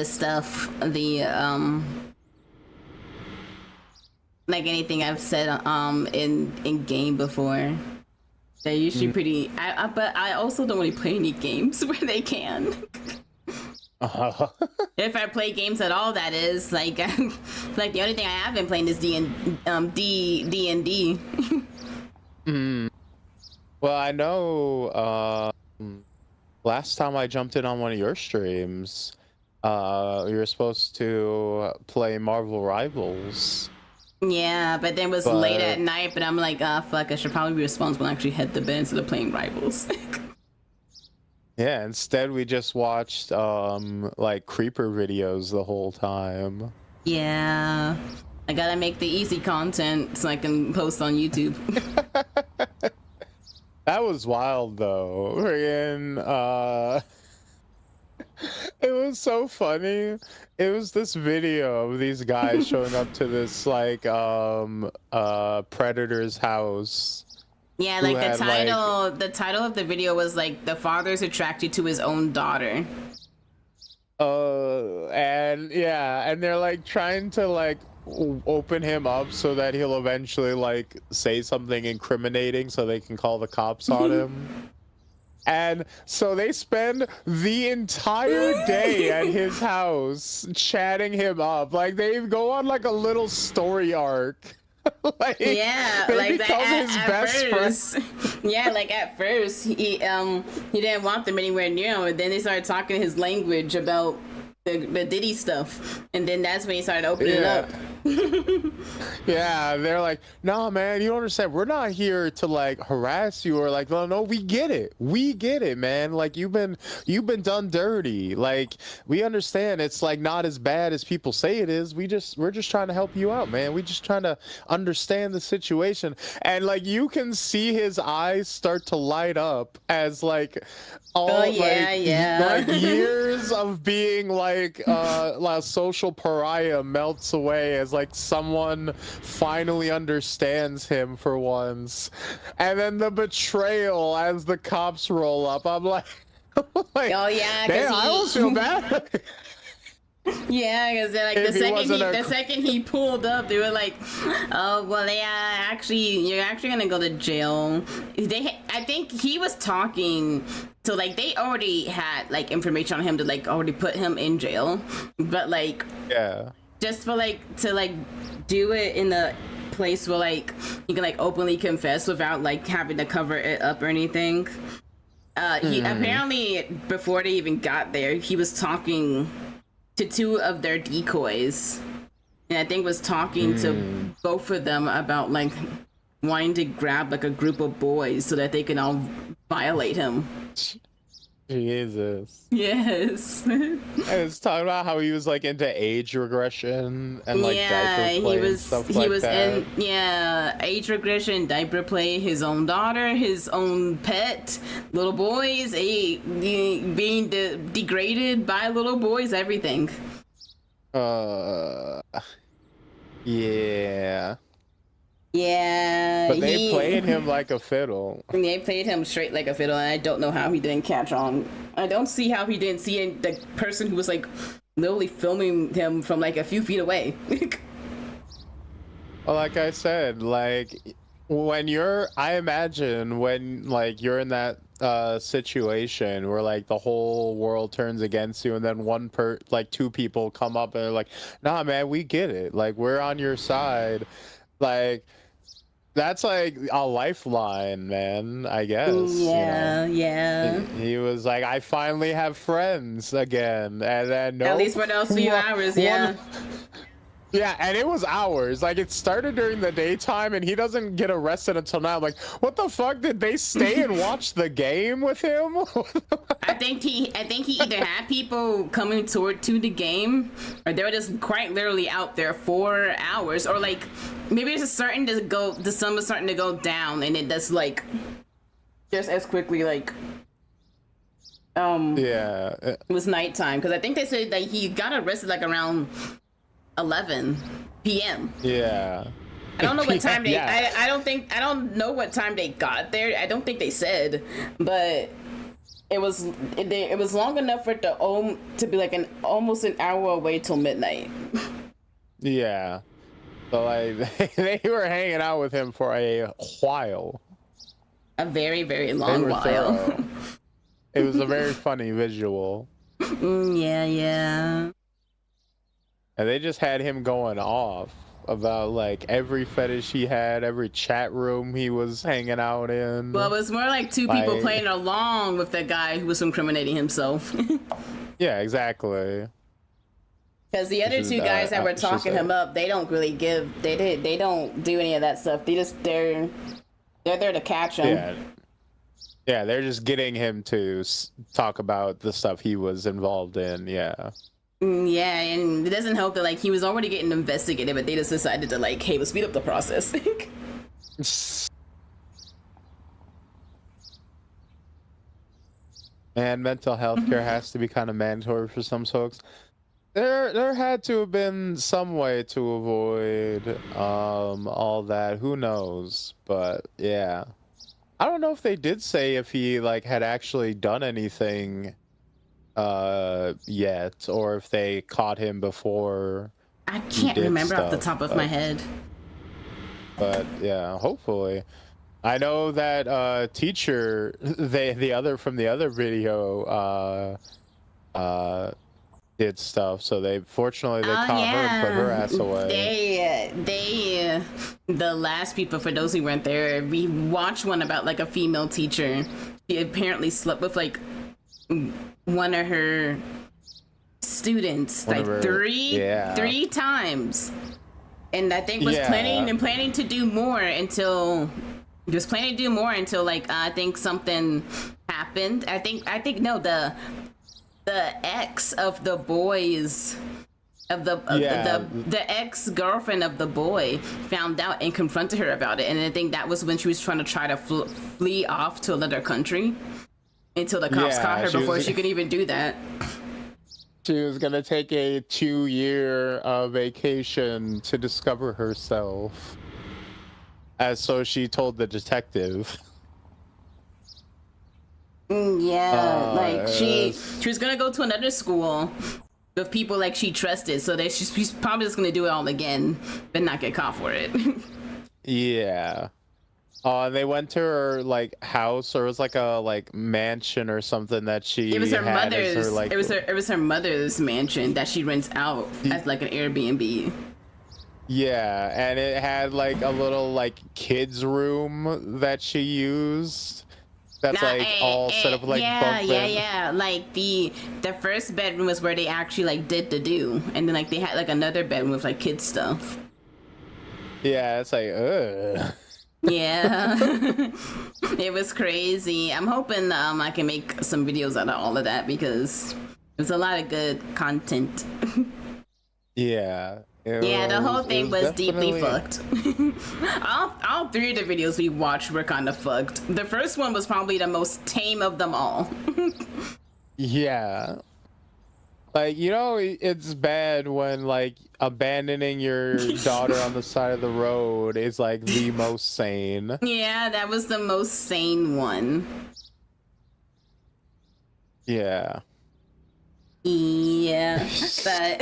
[SPEAKER 2] stuff, like anything I've said in game before. They're usually pretty. But I also don't really play any games where they can. If I play games at all, that is like like the only thing I have been playing is D&D.
[SPEAKER 1] Well, I know last time I jumped in on one of your streams, you were supposed to play Marvel Rivals.
[SPEAKER 2] Yeah, but then it was late at night, but I'm like, fuck, I should probably be responsible and actually head to bed instead of playing Rivals.
[SPEAKER 1] Yeah, instead we just watched like creeper videos the whole time.
[SPEAKER 2] Yeah. I gotta make the easy content so I can post on YouTube.
[SPEAKER 1] That was wild though. Friggin', it was so funny. It was this video of these guys showing up to this like predator's house.
[SPEAKER 2] Yeah,
[SPEAKER 1] Who
[SPEAKER 2] like
[SPEAKER 1] had,
[SPEAKER 2] the title of the video was like the father's attracted to his own daughter.
[SPEAKER 1] And yeah, and they're like trying to like open him up so that he'll eventually like say something incriminating so they can call the cops on him. And so they spend the entire day at his house chatting him up. Like they go on like a little story arc. Like,
[SPEAKER 2] yeah,
[SPEAKER 1] they
[SPEAKER 2] like
[SPEAKER 1] become his best friend.
[SPEAKER 2] Yeah, like at first he didn't want them anywhere near him, and then they started talking his language about the Diddy stuff, and then that's when he started opening up.
[SPEAKER 1] Yeah, they're like, nah, man, you don't understand. We're not here to like harass you or like, no, we get it. We get it, man. Like you've been done dirty. Like we understand it's like not as bad as people say it is. We're just trying to help you out, man. We just trying to understand the situation. And like you can see his eyes start to light up as like all like years of being like a social pariah melts away as like someone finally understands him for once. And then the betrayal as the cops roll up. I'm like,
[SPEAKER 2] oh yeah,
[SPEAKER 1] damn, I almost feel bad.
[SPEAKER 2] Yeah, because like the second he pulled up, they were like, "Oh well, yeah, actually, you're actually gonna go to jail." I think he was talking, so like they already had like information on him to like already put him in jail, but like just for like to like do it in a place where like you can like openly confess without like having to cover it up or anything. He apparently before they even got there, he was talking to two of their decoys, and I think was talking to both of them about like wanting to grab like a group of boys so that they can all violate him.
[SPEAKER 1] Jesus.
[SPEAKER 2] Yes.
[SPEAKER 1] And it's talking about how he was like into age regression and like diaper play and stuff like that.
[SPEAKER 2] Age regression, diaper play, his own daughter, his own pet, little boys, being degraded by little boys, everything.
[SPEAKER 1] Yeah.
[SPEAKER 2] Yeah.
[SPEAKER 1] But they played him like a fiddle.
[SPEAKER 2] They played him straight like a fiddle, and I don't know how he didn't catch on. I don't see how he didn't see the person who was like literally filming him from like a few feet away.
[SPEAKER 1] Well, like I said, like I imagine when like you're in that situation where like the whole world turns against you and then two people come up and they're like, nah, man, we get it. Like we're on your side. Like that's like a lifeline, man, I guess.
[SPEAKER 2] Yeah,
[SPEAKER 1] you know?
[SPEAKER 2] yeah.
[SPEAKER 1] He was like, I finally have friends again. And then
[SPEAKER 2] at least for those few hours, yeah.
[SPEAKER 1] Yeah, and it was hours. Like it started during the daytime and he doesn't get arrested until now. I'm like, what the fuck? Did they stay and watch the game with him?
[SPEAKER 2] I think he either had people coming to the game, or they were just quite literally out there for hours, or like maybe it's starting to go, the sun was starting to go down and it just like just as quickly like it was nighttime, because I think they said that he got arrested like around 11 p.m.
[SPEAKER 1] Yeah.
[SPEAKER 2] I don't know what time they. Yeah. I don't know what time they got there. I don't think they said, but it was long enough for it to be like almost an hour away till midnight.
[SPEAKER 1] Yeah. So like they were hanging out with him for a while.
[SPEAKER 2] A very, very long while.
[SPEAKER 1] It was a very funny visual.
[SPEAKER 2] Yeah.
[SPEAKER 1] And they just had him going off about like every fetish he had, every chat room he was hanging out in.
[SPEAKER 2] Well, it was more like two people playing along with the guy who was incriminating himself.
[SPEAKER 1] Yeah, exactly.
[SPEAKER 2] Because the other two guys that were talking him up, they don't really they don't do any of that stuff. They're there to catch him.
[SPEAKER 1] Yeah, they're just getting him to talk about the stuff he was involved in. Yeah.
[SPEAKER 2] Yeah, and it doesn't help that like he was already getting investigated, but they just decided to like, hey, let's speed up the process.
[SPEAKER 1] And mental health care has to be kind of mandatory for some folks. There had to have been some way to avoid all that. Who knows? But yeah. I don't know if they did say if he like had actually done anything yet, or if they caught him before
[SPEAKER 2] I
[SPEAKER 1] he
[SPEAKER 2] can't
[SPEAKER 1] did
[SPEAKER 2] remember off the
[SPEAKER 1] stuff,
[SPEAKER 2] top of my head.
[SPEAKER 1] but yeah, hopefully. I know that teacher, the other from the other video did stuff, so they fortunately they caught her and put her ass away.
[SPEAKER 2] The last people, for those who weren't there, we watched one about like a female teacher. She apparently slept with like one of her students three times, and I think was planning to do more until like I think something happened. I think no, the ex of the boys of the ex-girlfriend of the boy found out and confronted her about it, and I think that was when she was trying to flee off to another country until the cops caught her before she could even do that.
[SPEAKER 1] She was gonna take a 2-year vacation to discover herself, as so she told the detective.
[SPEAKER 2] Like she was gonna go to another school with people like she trusted, so that she's probably just gonna do it all again, but not get caught for it.
[SPEAKER 1] Yeah. They went to her like house, or it was like a mansion or something that she.
[SPEAKER 2] It was her
[SPEAKER 1] had
[SPEAKER 2] mother's.
[SPEAKER 1] as her, like,
[SPEAKER 2] it was her mother's mansion that she rents out as like an Airbnb.
[SPEAKER 1] Yeah, and it had like a little like kids room that she used. That's all set up like bunk beds.
[SPEAKER 2] Yeah. Like the first bedroom was where they actually like did the do, and then like they had like another bedroom with like kids stuff.
[SPEAKER 1] Yeah, it's like ugh.
[SPEAKER 2] Yeah. It was crazy. I'm hoping I can make some videos out of all of that because there's a lot of good content.
[SPEAKER 1] Yeah.
[SPEAKER 2] The whole thing was
[SPEAKER 1] definitely...
[SPEAKER 2] deeply fucked. all three of the videos we watched were kind of fucked. The first one was probably the most tame of them all.
[SPEAKER 1] Yeah. Like, it's bad when like abandoning your daughter on the side of the road is like the most sane.
[SPEAKER 2] Yeah, that was the most sane one.
[SPEAKER 1] Yeah.
[SPEAKER 2] Yeah, but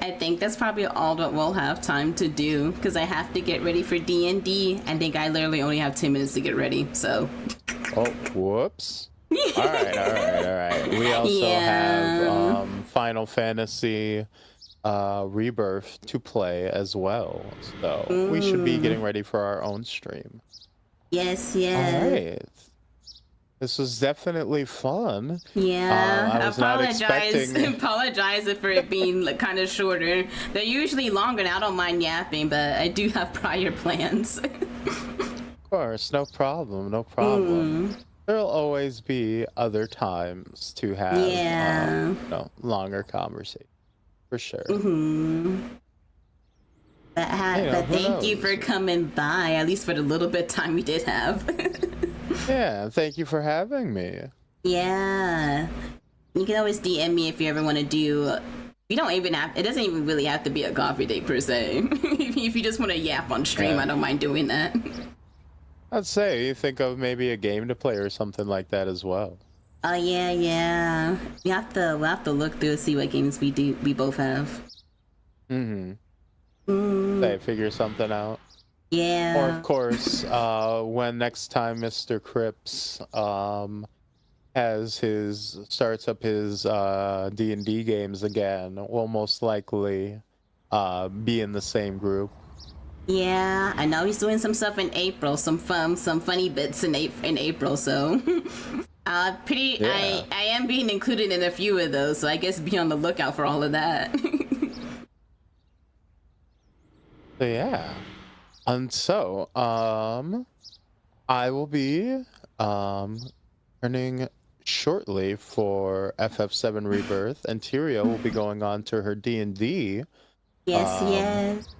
[SPEAKER 2] I think that's probably all that we'll have time to do because I have to get ready for D&D. I think I literally only have 10 minutes to get ready, so.
[SPEAKER 1] Oh, whoops. All right. We also have Final Fantasy Rebirth to play as well, so we should be getting ready for our own stream.
[SPEAKER 2] Yes.
[SPEAKER 1] All right. This was definitely fun.
[SPEAKER 2] Yeah,
[SPEAKER 1] I was
[SPEAKER 2] apologize for it being like, kind of shorter. They're usually longer, and I don't mind yapping, but I do have prior plans.
[SPEAKER 1] Of course, no problem. There'll always be other times to have longer conversation, for sure.
[SPEAKER 2] But thank you for coming by, at least for the little bit of time we did have.
[SPEAKER 1] Yeah, thank you for having me.
[SPEAKER 2] Yeah. You can always DM me if you ever want to do... You don't even have... It doesn't even really have to be a coffee date, per se. If you just want to yap on stream, I don't mind doing that.
[SPEAKER 1] I'd say you think of maybe a game to play or something like that as well.
[SPEAKER 2] Oh, yeah. We'll have to look through and see what games we both have.
[SPEAKER 1] Say, figure something out.
[SPEAKER 2] Yeah.
[SPEAKER 1] Or of course, when next time Mr. Cripps starts up his D&D games again, we'll most likely be in the same group.
[SPEAKER 2] Yeah, I know he's doing some stuff in April, some funny bits in April. So, I am being included in a few of those. So I guess be on the lookout for all of that.
[SPEAKER 1] So yeah. And so, I will be turning shortly for FF7 Rebirth, and Tyria will be going on to her D&D
[SPEAKER 2] Yes,
[SPEAKER 1] Um,
[SPEAKER 2] yes.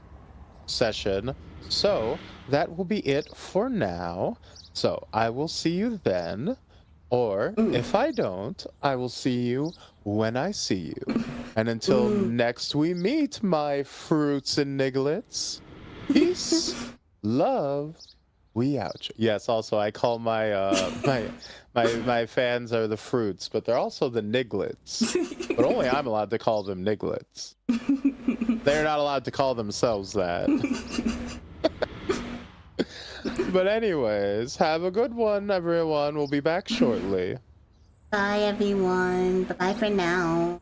[SPEAKER 1] session. So that will be it for now. So I will see you then, or if I don't, I will see you when I see you. And until next we meet, my fruits and nigglets, peace, love, we out. Yes, also I call my my fans are the fruits, but they're also the nigglets. But only I'm allowed to call them nigglets. They're not allowed to call themselves that. But anyways, have a good one, everyone. We'll be back shortly.
[SPEAKER 2] Bye, everyone. Bye for now.